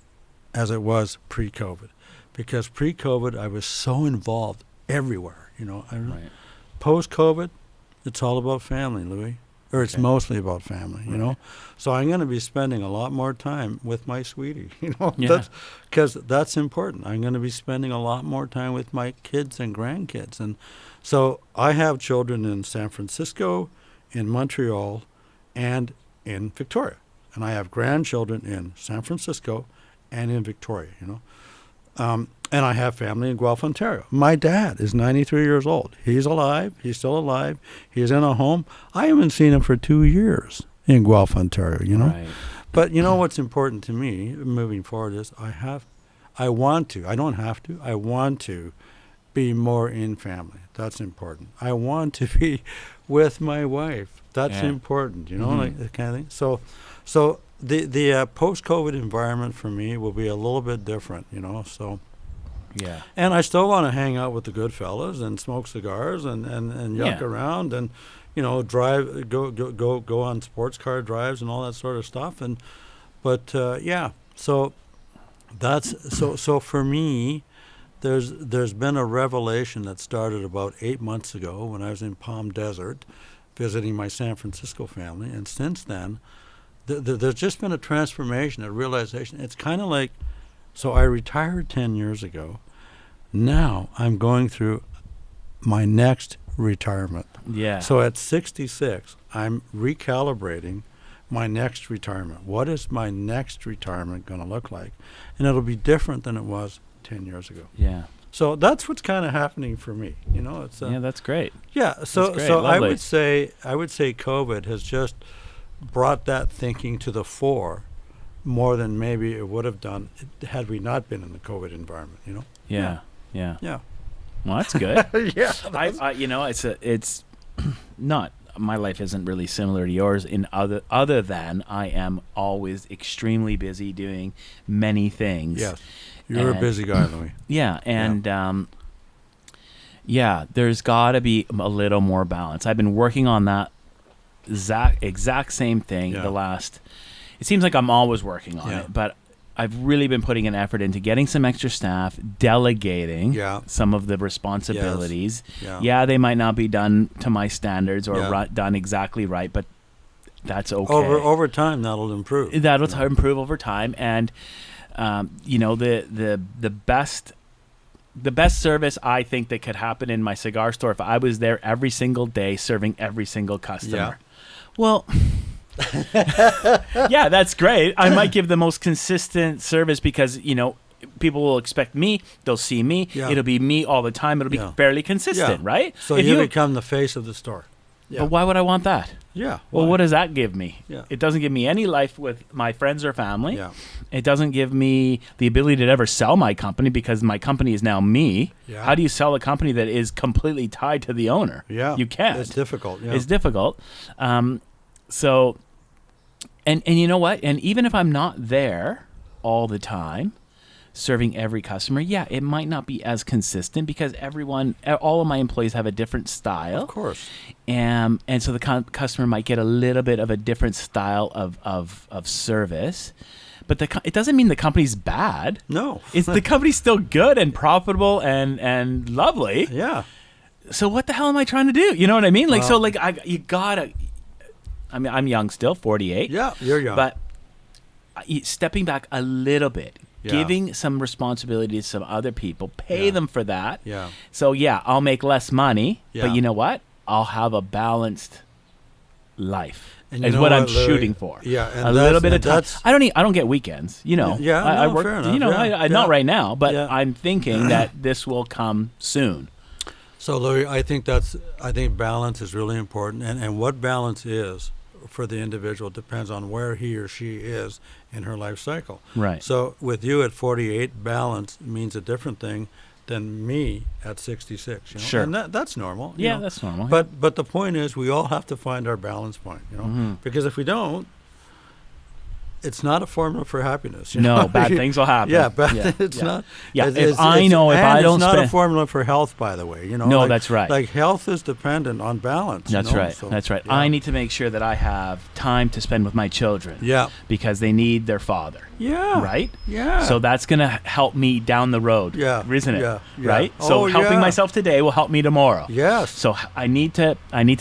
as it was pre-COVID, because pre-COVID I was so involved everywhere. Right. Post-COVID, it's all about family, Louis. Or it's mostly about family, Right. So I'm going to be spending a lot more time with my sweetie, Yeah. Because that's important. I'm going to be spending a lot more time with my kids and grandkids. And so I have children in San Francisco, in Montreal, and in Victoria. And I have grandchildren in San Francisco and in Victoria, And I have family in Guelph, Ontario. My dad is 93 years old. He's alive. He's still alive. He's in a home. I haven't seen him for 2 years in Guelph, Ontario, Right. But what's important to me moving forward is I want to be more in family. That's important. I want to be with my wife. That's important, Mm-hmm. like that kind of thing. So the post-COVID environment for me will be a little bit different, so. Yeah. And I still want to hang out with the good fellas and smoke cigars and yuck around and, drive, go on sports car drives and all that sort of stuff. So that's, so for me, there's been a revelation that started about 8 months ago when I was in Palm Desert visiting my San Francisco family. And since then, there's just been a transformation, a realization. It's kind of like, so I retired 10 years ago. Now I'm going through my next retirement. Yeah. So at 66, I'm recalibrating my next retirement. What is my next retirement going to look like? And it'll be different than it was 10 years ago. Yeah. So that's what's kind of happening for me. It's that's great. Yeah. So great. so Lovely. I would say COVID has just brought that thinking to the fore more than maybe it would have done had we not been in the COVID environment, Yeah. Yeah. Well, that's good. Yeah. I it's not. my life isn't really similar to yours in other than I am always extremely busy doing many things. Yes. You're a busy guy, Louis. Yeah, and there's got to be a little more balance. I've been working on that exact same thing the last. It seems like I'm always working on it, but I've really been putting an effort into getting some extra staff, delegating some of the responsibilities. Yes. Yeah, they might not be done to my standards or done exactly right, but that's okay. Over time, that'll improve. That'll improve over time, and the best service I think that could happen in my cigar store if I was there every single day serving every single customer. Yeah. Well. Yeah, that's great. I might give the most consistent service because, people will expect me. They'll see me. Yeah. It'll be me all the time. It'll be fairly consistent, right? So you become the face of the store. Yeah. But why would I want that? Yeah. Well, what does that give me? Yeah. It doesn't give me any life with my friends or family. Yeah. It doesn't give me the ability to ever sell my company because my company is now me. Yeah. How do you sell a company that is completely tied to the owner? Yeah. You can't. It's difficult. Yeah. It's difficult. So, and you know what? And even if I'm not there all the time, serving every customer, it might not be as consistent because all of my employees have a different style. Of course. And so the customer might get a little bit of a different style of service. But it doesn't mean the company's bad. No. The company's still good and profitable and lovely. Yeah. So what the hell am I trying to do? You know what I mean? You gotta... I mean, I'm young still, 48. Yeah, you're young. But stepping back a little bit, giving some responsibility to some other people, pay them for that. Yeah. So, I'll make less money, but you know what? I'll have a balanced life. Is what I'm shooting for. Yeah, and a little bit of time. I don't get weekends. I work. Fair enough. Not right now, but I'm thinking that this will come soon. So, Louis, I think balance is really important, and what balance is for the individual depends on where he or she is in her life cycle. Right. So, with you at 48, balance means a different thing than me at 66. Sure. And that's normal. Yeah, that's normal. But the point is, we all have to find our balance point. Because if we don't, it's not a formula for happiness. No, bad things will happen. It's not. Yeah, if I don't it's not a formula for health, by the way. No, that's right. Like health is dependent on balance. That's right. So, that's right. Yeah. I need to make sure that I have time to spend with my children. Yeah. Because they need their father. Yeah. Right? Yeah. So that's going to help me down the road. Yeah. Isn't it? Yeah. Right? So helping myself today will help me tomorrow. Yes. So I need to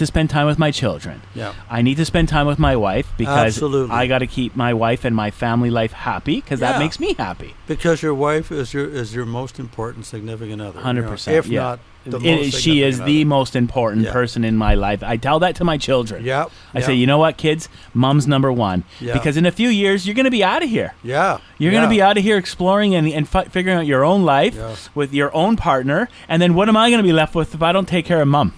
spend time with my children. Yeah. I need to spend time with my wife because Absolutely. I got to keep my wife and my family life happy because that makes me happy. Because your wife is your most important significant other. 100%. If not the most she is other. The most important person in my life. I tell that to my children. Yeah. I say, you know what, kids? Mom's number one. Yeah. Because in a few years, you're going to be out of here. Yeah. You're going to be out of here exploring and figuring out your own life with your own partner. And then what am I going to be left with if I don't take care of mom?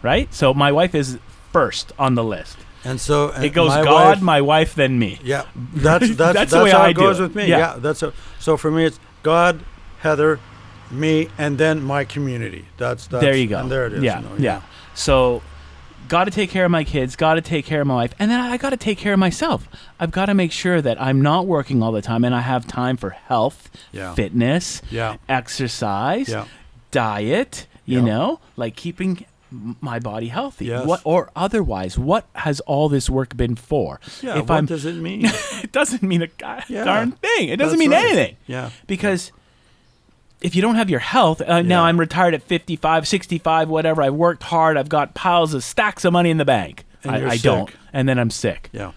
Right? So my wife is first on the list. And so it goes my wife, then me. Yeah. That's the way how I it goes do with me. Yeah. So for me, it's God, Heather, me, and then my community. That's there you go. And there it is. Yeah. So got to take care of my kids, got to take care of my wife, and then I got to take care of myself. I've got to make sure that I'm not working all the time and I have time for health, fitness, exercise, diet, like keeping my body healthy. Yes. What or otherwise, what has all this work been for? Yeah, what does it mean? It doesn't mean a darn thing. It doesn't mean anything. Yeah. Because if you don't have your health, now I'm retired at 55, 65, whatever. I've worked hard. I've got stacks of money in the bank. And I don't. And then I'm sick. Yeah.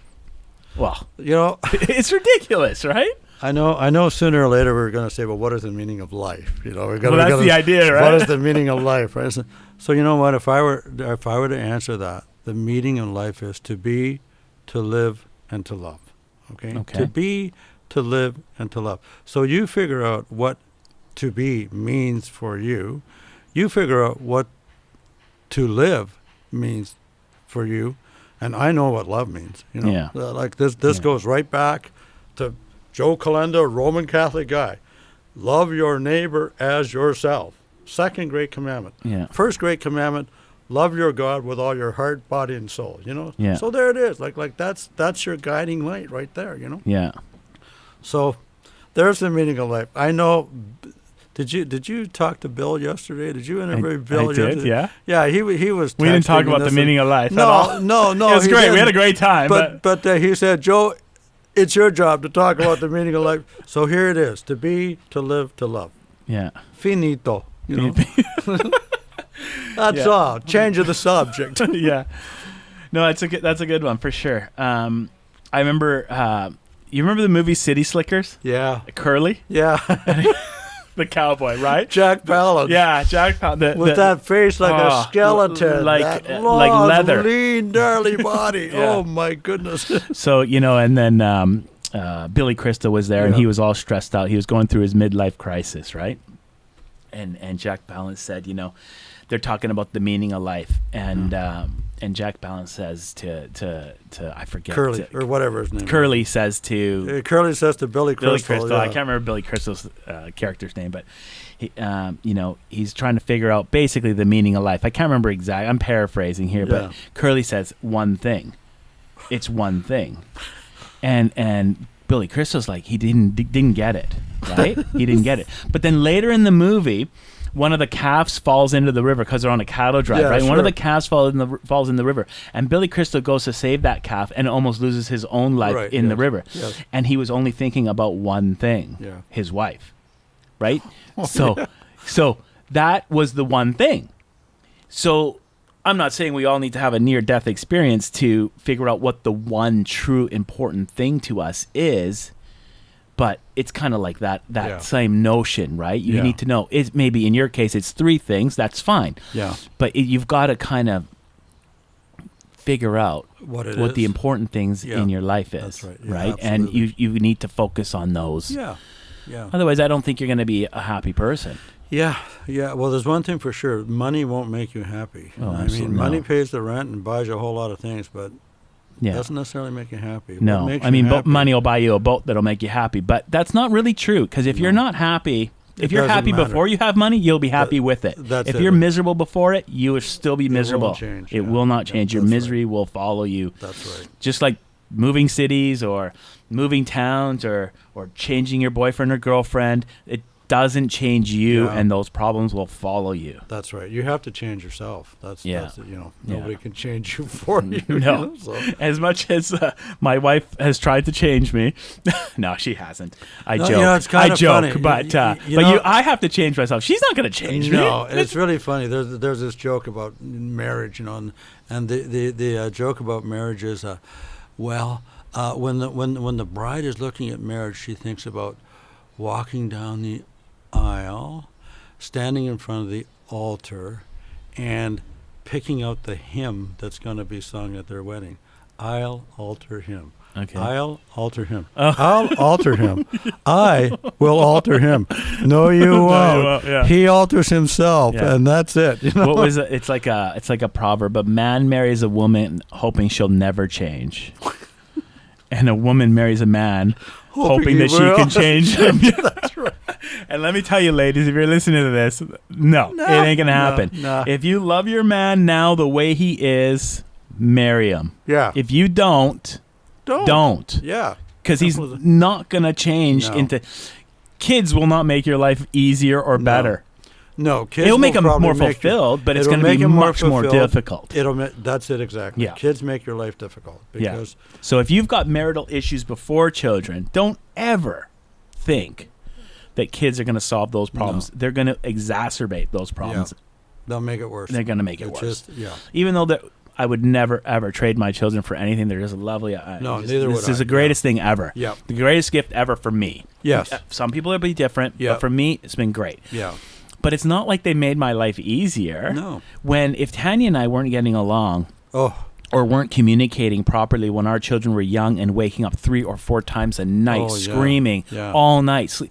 Well, it's ridiculous, right? I know sooner or later we're going to say, well, what is the meaning of life? That's the idea, right? What is the meaning of life, right? So you know what? If I were to answer that, the meaning of life is to be, to live, and to love. Okay? To be, to live, and to love. So you figure out what to be means for you. You figure out what to live means for you. And I know what love means. Like this goes right back to Joe Calenda, Roman Catholic guy. Love your neighbor as yourself. Second great commandment. Yeah. First great commandment, love your God with all your heart, body, and soul. Yeah. So there it is. Like that's your guiding light right there. Yeah. So there's the meaning of life. I know. Did you talk to Bill yesterday? Did you interview Bill yesterday? Did, yeah. Yeah, he was. We didn't talk about the meaning of life. No. It was great. We had a great time. But he said, Joe, it's your job to talk about the meaning of life. So here it is: to be, to live, to love. Yeah. Finito. That's all. Change of the subject. Yeah. No, that's a good one for sure. I remember. You remember the movie City Slickers? Yeah. Curly? Yeah. The cowboy, right? Jack Palance. Yeah, Jack Palance. With that face like a skeleton. Like long, leather. Lean, gnarly body. Yeah. Oh, my goodness. So, and then Billy Crystal was there, and he was all stressed out. He was going through his midlife crisis, right? And Jack Palance said, they're talking about the meaning of life. And Jack Palance says to I forget. Curly, or whatever his name Curly is. says to... Curly says to Billy Crystal. Yeah. I can't remember Billy Crystal's character's name, but he, he's trying to figure out basically the meaning of life. I can't remember exactly. I'm paraphrasing here, but Curly says one thing. It's one thing. And Billy Crystal's like, he didn't get it, right? He didn't get it. But then later in the movie, one of the calves falls into the river because they're on a cattle drive, right? Sure. One of the calves falls in the river, and Billy Crystal goes to save that calf and almost loses his own life in the river. Yes. And he was only thinking about one thing, his wife, right? So that was the one thing. So I'm not saying we all need to have a near-death experience to figure out what the one true important thing to us is. But it's kind of like that same notion, right? You need to know. Maybe in your case, it's three things. That's fine. Yeah. But you've got to kind of figure out what the important things in your life is. That's right. Yeah, right? Absolutely. And you need to focus on those. Yeah. Yeah. Otherwise, I don't think you're going to be a happy person. Yeah. Yeah. Well, there's one thing for sure. Money won't make you happy. Oh, I mean, money pays the rent and buys you a whole lot of things, but doesn't necessarily make you happy. No, I mean, money will buy you a boat that'll make you happy, but that's not really true. Because if you're not happy, if you're happy before you have money, you'll be happy with it. If you're miserable before it, you will still be miserable. It will not change. Your misery will follow you. That's right. Just like moving cities or moving towns or changing your boyfriend or girlfriend, it doesn't change you, and those problems will follow you. That's right. You have to change yourself. That's nobody can change you for you. No. As much as my wife has tried to change me, no, she hasn't. I joke. It's kind of funny. But I have to change myself. She's not going to change me. No, it's really funny. There's this joke about marriage, and the joke about marriage is, when the bride is looking at marriage, she thinks about walking down the aisle, standing in front of the altar, and picking out the hymn that's going to be sung at their wedding. I'll alter him. Okay. I'll alter him. I'll alter him. I will alter him. No, you won't. Yeah. He alters himself, and that's it. What was it? It's like a proverb. A man marries a woman hoping she'll never change, and a woman marries a man hoping that she can change him. That's right. And let me tell you, ladies, if you're listening to this, no, it ain't going to happen. No. If you love your man now the way he is, marry him. Yeah. If you don't. Yeah. Because he's not going to change into... Kids will not make your life easier or better. No, kids it'll make them more fulfilled, but it's going to be much more difficult. That's it exactly. Yeah. Kids make your life difficult. Because So if you've got marital issues before children, don't ever think that kids are going to solve those problems. No. They're going to exacerbate those problems. Yeah. They'll make it worse. They're going to make it worse. Even though I would never, ever trade my children for anything. They're just lovely. Neither would I. This is the greatest thing ever. Yeah. The greatest gift ever for me. Yes. Some people will be different, but for me, it's been great. Yeah. But it's not like they made my life easier. No. If Tanya and I weren't getting along or weren't communicating properly when our children were young and waking up 3 or 4 times a night, screaming all night.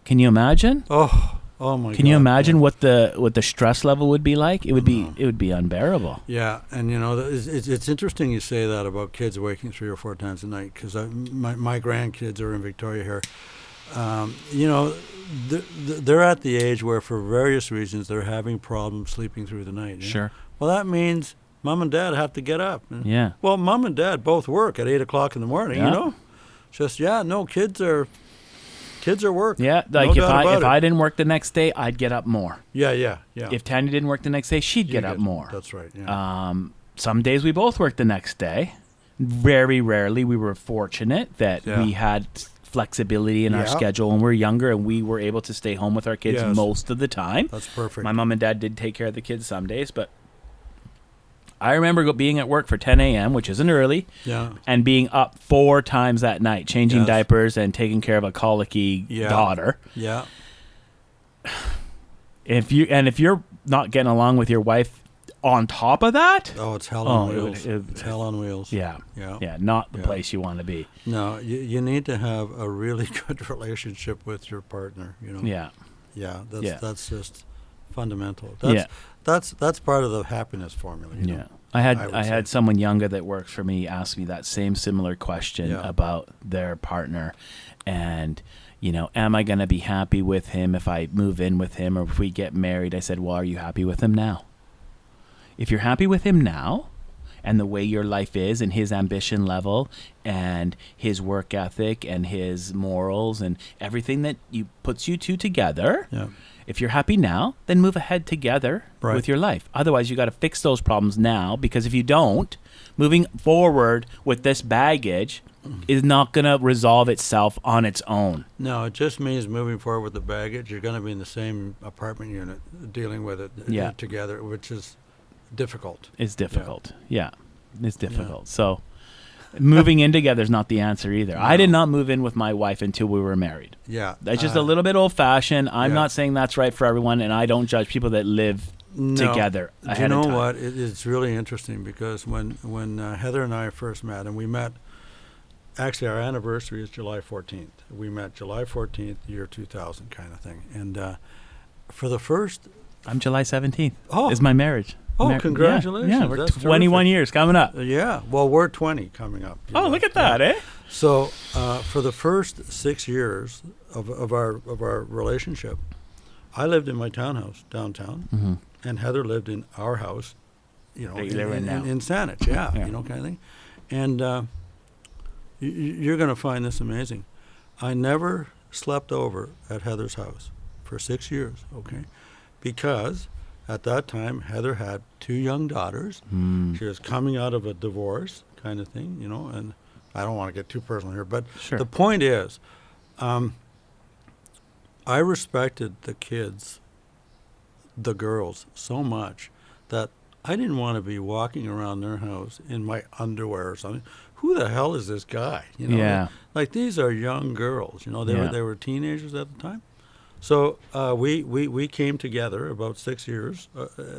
Can you imagine? Oh my God. Can you imagine what the stress level would be like? It would be unbearable. Yeah, and it's interesting you say that about kids waking 3 or 4 times a night, because my grandkids are in Victoria here. They're at the age where, for various reasons, they're having problems sleeping through the night. Sure. Well, that means mom and dad have to get up. Yeah. Well, mom and dad both work at 8 o'clock in the morning. Yeah. You know, just kids are work. Yeah, like if I didn't work the next day, I'd get up more. Yeah. If Tanya didn't work the next day, she'd get up more. That's right. Yeah. Some days we both worked the next day. Very rarely. We were fortunate that we had flexibility in our schedule when we were younger, and we were able to stay home with our kids most of the time. That's perfect. My mom and dad did take care of the kids some days, but I remember being at work for 10 a.m., which isn't early, and being up 4 times that night, changing diapers and taking care of a colicky daughter. Yeah. If you're not getting along with your wife on top of that, it's hell on wheels. It's hell on wheels. Yeah. Not the place you want to be. No, you need to have a really good relationship with your partner. You know. Yeah. That's just fundamental. That's part of the happiness formula. You know? I had someone younger that works for me ask me that same similar question about their partner, and am I going to be happy with him if I move in with him or if we get married? I said, well, are you happy with him now? If you're happy with him now, and the way your life is, and his ambition level, and his work ethic, and his morals, and everything that puts you two together. Yeah. If you're happy now, then move ahead together with your life. Otherwise, you got to fix those problems now, because if you don't, moving forward with this baggage is not going to resolve itself on its own. No, it just means moving forward with the baggage. You're going to be in the same apartment unit dealing with it together, which is difficult. It's difficult. Yeah. It's difficult. So moving in together is not the answer either. No. I did not move in with my wife until we were married. Yeah. That's just a little bit old-fashioned. I'm not saying that's right for everyone, and I don't judge people that live together ahead of time. You know what? It's really interesting, because when Heather and I first met, and we met, actually our anniversary is July 14th. We met July 14th, year 2000 kind of thing. And for the first... I'm July 17th. Is my marriage. Oh, congratulations. Yeah, we're 21 years coming up. Yeah, well, we're 20 coming up. Look at that, eh? So for the first 6 years of our relationship, I lived in my townhouse downtown, and Heather lived in our house, in Saanich, kind of thing. And you're going to find this amazing. I never slept over at Heather's house for 6 years, okay? Because at that time, Heather had 2 young daughters. She was coming out of a divorce kind of thing, and I don't want to get too personal here, but the point is, I respected the kids, the girls, so much that I didn't want to be walking around their house in my underwear or something. Who the hell is this guy? Like these are young girls, they were teenagers at the time. So we came together about 6 years.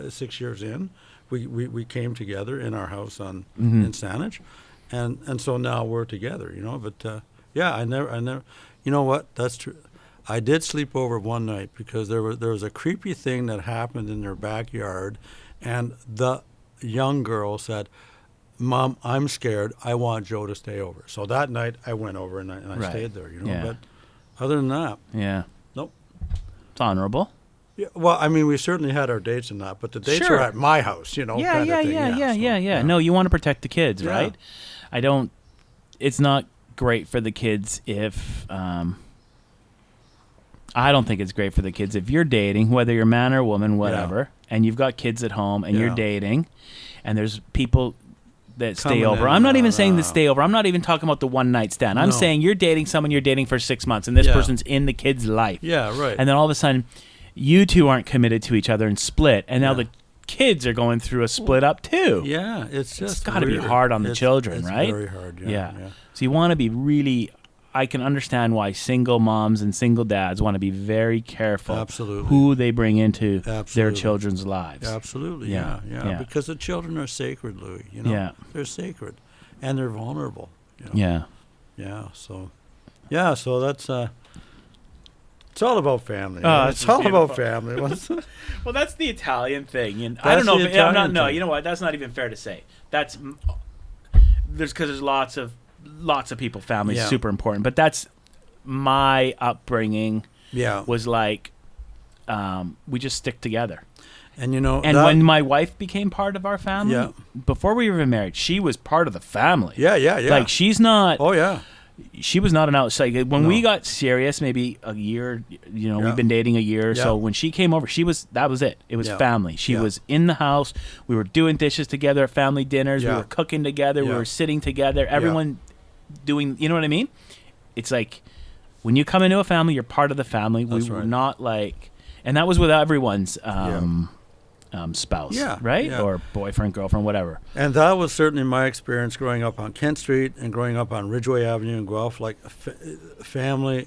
6 years in, we came together in our house in Saanich, and so now we're together. But I never. You know what? That's true. I did sleep over one night because there was a creepy thing that happened in their backyard, and the young girl said, "Mom, I'm scared. I want Joe to stay over." So that night I went over and I stayed there. But other than that, nope. It's honorable. Yeah, well, I mean, we certainly had our dates and that, but the dates were at my house, Yeah. No, you want to protect the kids, right? It's not great for the kids if, I don't think it's great for the kids if you're dating, whether you're man or woman, whatever, and you've got kids at home and you're dating, and there's people that stay over. I'm not even saying that stay over. I'm not even talking about the one night stand. I'm saying you're dating someone you're dating for 6 months, and this person's in the kid's life. Yeah, right. And then all of a sudden, you two aren't committed to each other and split, and now the kids are going through a split up too. Yeah, it's got to be hard on the children, right? It's very hard. Yeah. So you want to be really. I can understand why single moms and single dads want to be very careful who they bring into their children's lives. Absolutely, yeah. Because the children are sacred, Louis. They're sacred, and they're vulnerable. Yeah. So that's it's all about family. It's all about family. Well, that's the Italian thing. I don't know. You know what? That's not even fair to say. There's lots of people, family is super important, but that's my upbringing. Was like we just stick together, And and when my wife became part of our family, before we were even married, she was part of the family. Yeah. Like she's not. Oh yeah. She was not an outsider. When we got serious, maybe a year, we've been dating a year or so. When she came over, that was it. It was family. She was in the house. We were doing dishes together at family dinners. We were cooking together. We were sitting together. Everyone doing, you know what I mean? It's like when you come into a family, you're part of the family. We were not like, and that was with everyone's spouse, right? Yeah. Or boyfriend, girlfriend, whatever. And that was certainly my experience growing up on Kent Street and growing up on Ridgeway Avenue in Guelph. Like family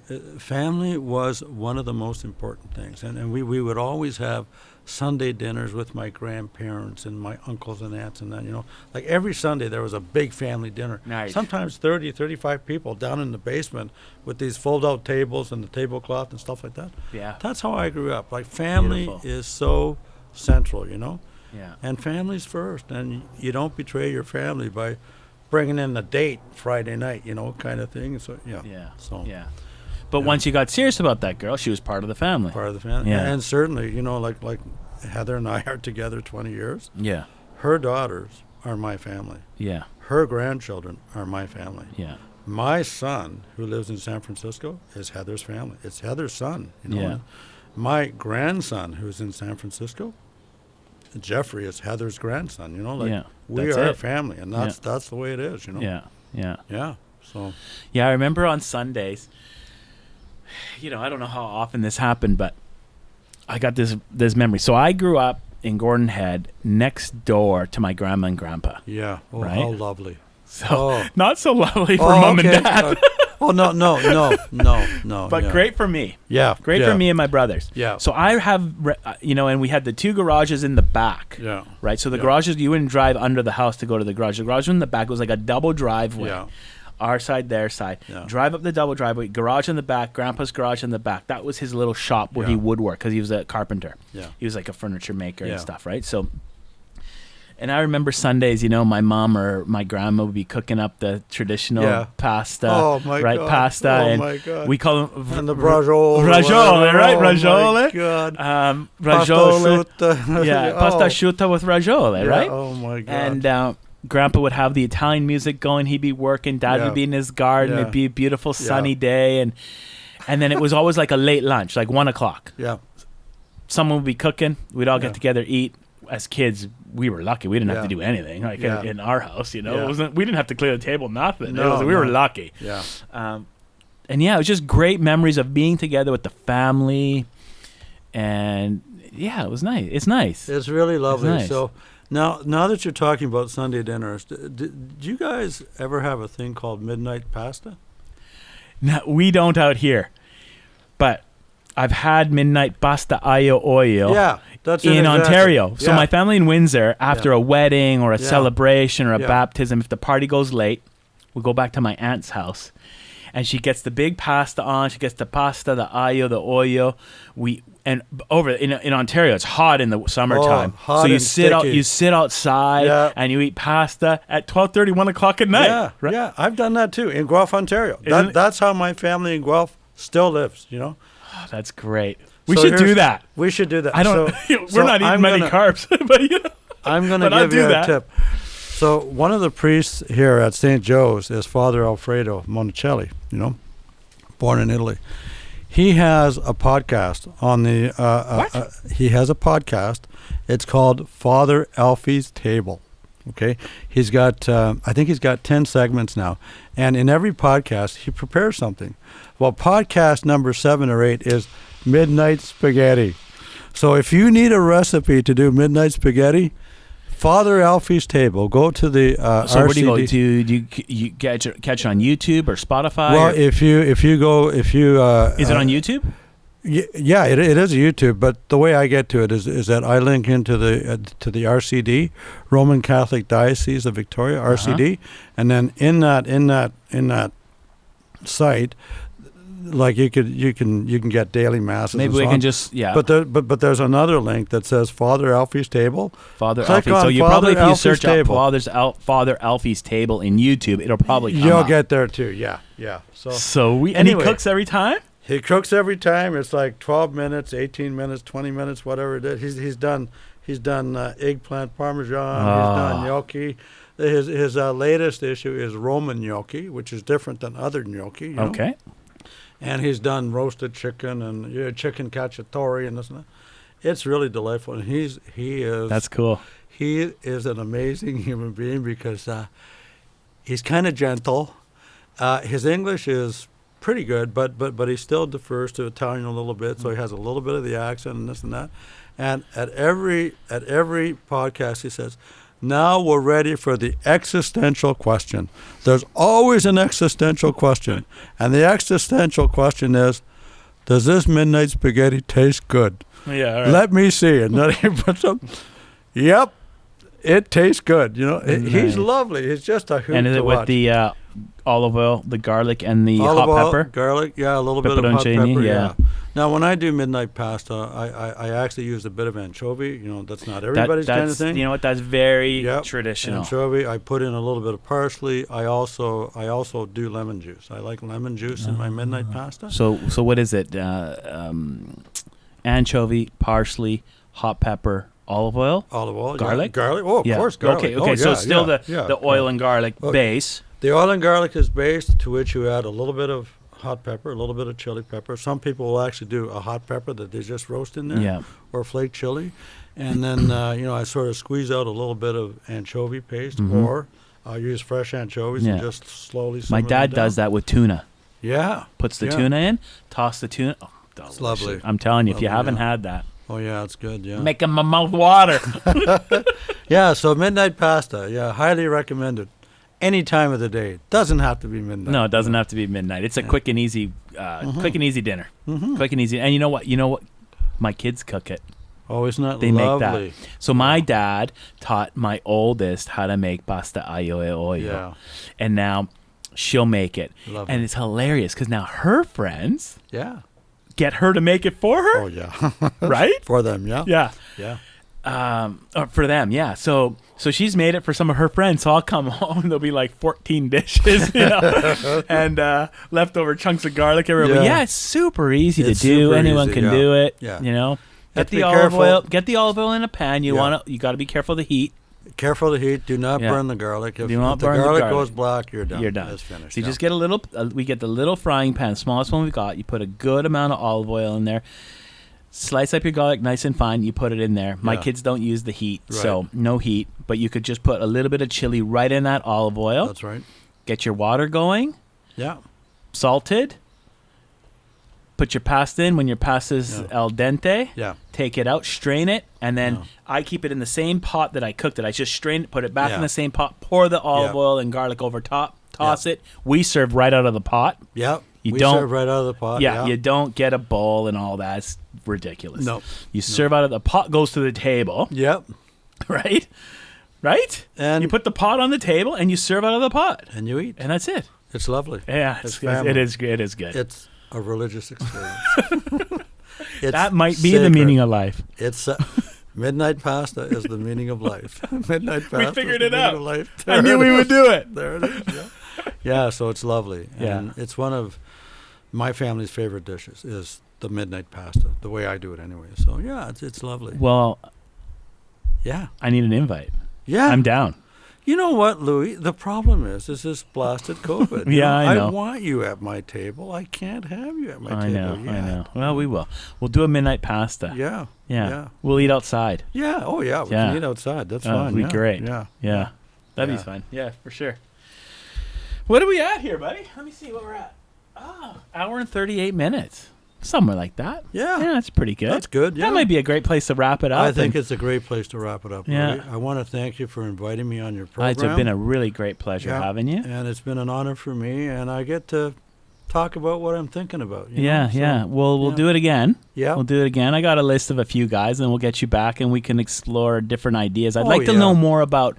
was one of the most important things. And we would always have Sunday dinners with my grandparents and my uncles and aunts and that, like every Sunday there was a big family dinner. Nice. Sometimes 30, 35 people down in the basement with these fold-out tables and the tablecloth and stuff like that. Yeah. That's how I grew up. Like family is so central, Yeah. And family's first, and you don't betray your family by bringing in a date Friday night, kind of thing. So But once you got serious about that girl, she was part of the family. Part of the family. Yeah. And certainly, like Heather and I are together 20 years. Yeah. Her daughters are my family. Yeah. Her grandchildren are my family. Yeah. My son, who lives in San Francisco, is Heather's family. It's Heather's son. Yeah. My grandson, who's in San Francisco, Jeffrey, is Heather's grandson. We are a family, and that's the way it is. Yeah. So. Yeah, I remember on Sundays. I don't know how often this happened, but I got this memory. So I grew up in Gordon Head, next door to my grandma and grandpa. Yeah. Oh, right? How lovely. So not so lovely for mom and dad. No. But great for me. Yeah. Great for me and my brothers. Yeah. So I have, and we had the two garages in the back. Yeah. Right. So the garages, you wouldn't drive under the house to go to the garage. The garage in the back was like a double driveway. Yeah. Our side, their side. Yeah. Drive up the double driveway, garage in the back, grandpa's garage in the back. That was his little shop where he would work because he was a carpenter. Yeah. He was like a furniture maker and stuff, right? So, and I remember Sundays, my mom or my grandma would be cooking up the traditional pasta. Oh, my God. Pasta. Oh, my God. We call them... And the braciole. Braciole, right? Braciole. Oh, my God. Braciole. Pasta asciutta. Pasta asciutta with braciole, right? Oh, my God. And... Grandpa would have the Italian music going. He'd be working. Dad would be in his garden. It'd be a beautiful sunny day. And then it was always like a late lunch, like 1 o'clock. Yeah. Someone would be cooking. We'd all get together, eat. As kids, we were lucky. We didn't have to do anything in our house, It wasn't, we didn't have to clear the table, nothing. We were lucky. Yeah. And it was just great memories of being together with the family. And it was nice. It's nice. It's really lovely. It's nice. So... Now that you're talking about Sunday dinners, did you guys ever have a thing called midnight pasta? No, we don't out here, but I've had midnight pasta aglio olio. Yeah, that's in Ontario. Yeah. So my family in Windsor, after a wedding or a celebration or a baptism, if the party goes late, we'll go back to my aunt's house, and she gets the big pasta on. She gets the pasta, the aglio, the olio. And over in Ontario, it's hot in the summertime. Hot so you and sit sticky. you sit outside and you eat pasta at 12:30, 1 o'clock at night. Yeah, right? Yeah, I've done that too in Guelph, Ontario. That's how my family in Guelph still lives. Oh, that's great. We should do that. We should do that. I don't. We're not eating many carbs, but I'm going to give you a tip. So one of the priests here at St. Joe's is Father Alfredo Monicelli. Born in Italy. He has a podcast on the. He has a podcast. It's called Father Alfie's Table. Okay, he's got. I think he's got 10 segments now, and in every podcast he prepares something. Well, podcast number 7 or 8 is midnight spaghetti. So if you need a recipe to do midnight spaghetti, Father Alfie's Table. Go to the so RCD. Where do you go to? Do you catch it on YouTube or Spotify? Well, if you is it on YouTube? Yeah, it is YouTube. But the way I get to it is that I link into the RCD, Roman Catholic Diocese of Victoria, RCD, and then in that site. Like you can get daily masses. Maybe we can just But there's another link that says Father Alfie's Table. Father Alfie. So you probably if you search up Father Alfie's Table in YouTube, it'll probably come You'll up. get there too. Yeah. And he cooks every time. He cooks every time. It's like 12 minutes, 18 minutes, 20 minutes, whatever it is. He's done He's done eggplant parmesan. He's done gnocchi. His latest issue is Roman gnocchi, which is different than other gnocchi. You know? Okay. And he's done roasted chicken and chicken cacciatore and this and that. It's really delightful. And he is. That's cool. He is an amazing human being because he's kind of gentle. His English is pretty good, but he still defers to Italian a little bit, so he has a little bit of the accent and this and that. And at every podcast he says, now we're ready for the existential question. There's always an existential question. And the existential question is, does this midnight spaghetti taste good? Yeah, all right. Let me see. And then he puts up, yep, it tastes good. You know, he's lovely. He's just a hoot And is to it watch. with the olive oil, the garlic, and the olive hot oil, pepper? garlic, yeah, a little bit of hot Pepperoncini, pepper, yeah. Now, when I do midnight pasta, I actually use a bit of anchovy. You know, that's not everybody's kind of thing. You know what? That's very traditional. Anchovy. I put in a little bit of parsley. I also do lemon juice. I like lemon juice in my midnight pasta. So what is it? Anchovy, parsley, hot pepper, olive oil, garlic, garlic. Oh, of course, garlic. Okay. So it's still the oil and garlic base. The oil and garlic is base, to which you add a little bit of hot pepper, a little bit of chili pepper. Some people will actually do a hot pepper that they just roast in there, or flake chili, and then I sort of squeeze out a little bit of anchovy paste, or I'll use fresh anchovies and just slowly. My dad does that with tuna. Yeah, puts the tuna in, toss the tuna. Oh, it's lovely. I'm telling you, if you haven't had that. Oh yeah, it's good. Yeah, making my mouth water. Yeah, so midnight pasta. Yeah, highly recommended. Any time of the day. Doesn't have to be midnight. No, it doesn't have to be midnight. It's a quick and easy, dinner. Quick and easy. And you know what? My kids cook it. Oh, isn't that they lovely? Make that. So my dad taught my oldest how to make pasta aglio e olio. Yeah. And now she'll make it. Lovely. And it's hilarious because now her friends get her to make it for her. Oh, yeah. Right? For them, yeah. Yeah. Yeah. Or for them, yeah. So she's made it for some of her friends. So I'll come home and there'll be like 14 dishes, and leftover chunks of garlic everywhere. Yeah, it's super easy to do. Anyone can do it. Yeah. Get the olive oil. Get the olive oil in a pan. You got to be careful of the heat. Careful of the heat. Do not burn the garlic. If the garlic goes black, you're done. You're done. It's finished. So you just get a little. We get the little frying pan, smallest one we got. You put a good amount of olive oil in there. Slice up your garlic nice and fine. You put it in there. My kids don't use the heat, so no heat. But you could just put a little bit of chili right in that olive oil. That's right. Get your water going. Yeah. Salted. Put your pasta in. When your pasta's al dente, take it out, strain it, and then I keep it in the same pot that I cooked it. I just strain it, put it back in the same pot, pour the olive oil and garlic over top, toss it. We serve right out of the pot. Yeah. We serve right out of the pot. Yeah, you don't get a bowl and all that. It's ridiculous. No. You serve out of the pot, goes to the table. Yep. Right? And you put the pot on the table and you serve out of the pot. And you eat. And that's it. It's lovely. Yeah, it is good. It's a religious experience. That might be the meaning of life. It's midnight pasta is the meaning of life. Midnight pasta. We figured it out. I knew we would do it. There it is. Yeah. Yeah, so it's lovely. Yeah. And it's one of my family's favorite dishes is the midnight pasta, the way I do it anyway. So, yeah, it's lovely. Well, yeah. I need an invite. Yeah. I'm down. You know what, Louis? The problem is this blasted COVID. I know. I want you at my table. I can't have you at my table. I know. Well, we will. We'll do a midnight pasta. Yeah. We'll eat outside. Yeah. Oh, yeah. We can eat outside. That's fine. It'll be great. Yeah. That'd be fun. Yeah, for sure. What are we at here, buddy? Let me see what we're at. Hour and 38 minutes. Somewhere like that. Yeah. Yeah, that's pretty good. That's good, yeah. That might be a great place to wrap it up. I think it's a great place to wrap it up. Yeah. Louis. I want to thank you for inviting me on your program. It's been a really great pleasure having you. And it's been an honor for me, and I get to talk about what I'm thinking about. We'll do it again. Yeah. We'll do it again. I got a list of a few guys, and we'll get you back, and we can explore different ideas. I'd like to know more about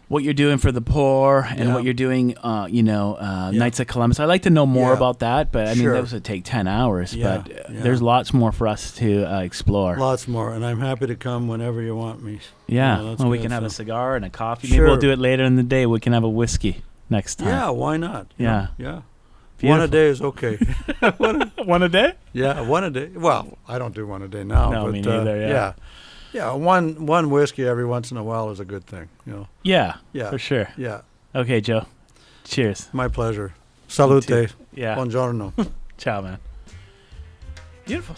what you're doing for the poor and what you're doing, Knights of Columbus. I'd like to know more about that, but I mean, those would take 10 hours, but there's lots more for us to explore. Lots more, and I'm happy to come whenever you want me. Yeah, we can have a cigar and a coffee. Maybe we'll do it later in the day. We can have a whiskey next time. Yeah, why not? Yeah. Yeah. Beautiful. 1 a day is okay. 1 a day? Yeah, 1 a day. Well, I don't do 1 a day now. No, but, me neither, yeah. Yeah, one whiskey every once in a while is a good thing, you know. Yeah, yeah, for sure. Yeah. Okay, Joe. Cheers. My pleasure. Salute. Yeah. Buongiorno. Ciao, man. Beautiful.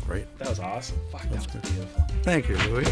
Great. That was awesome. Fuck, that was good. Beautiful. Thank you, Louis.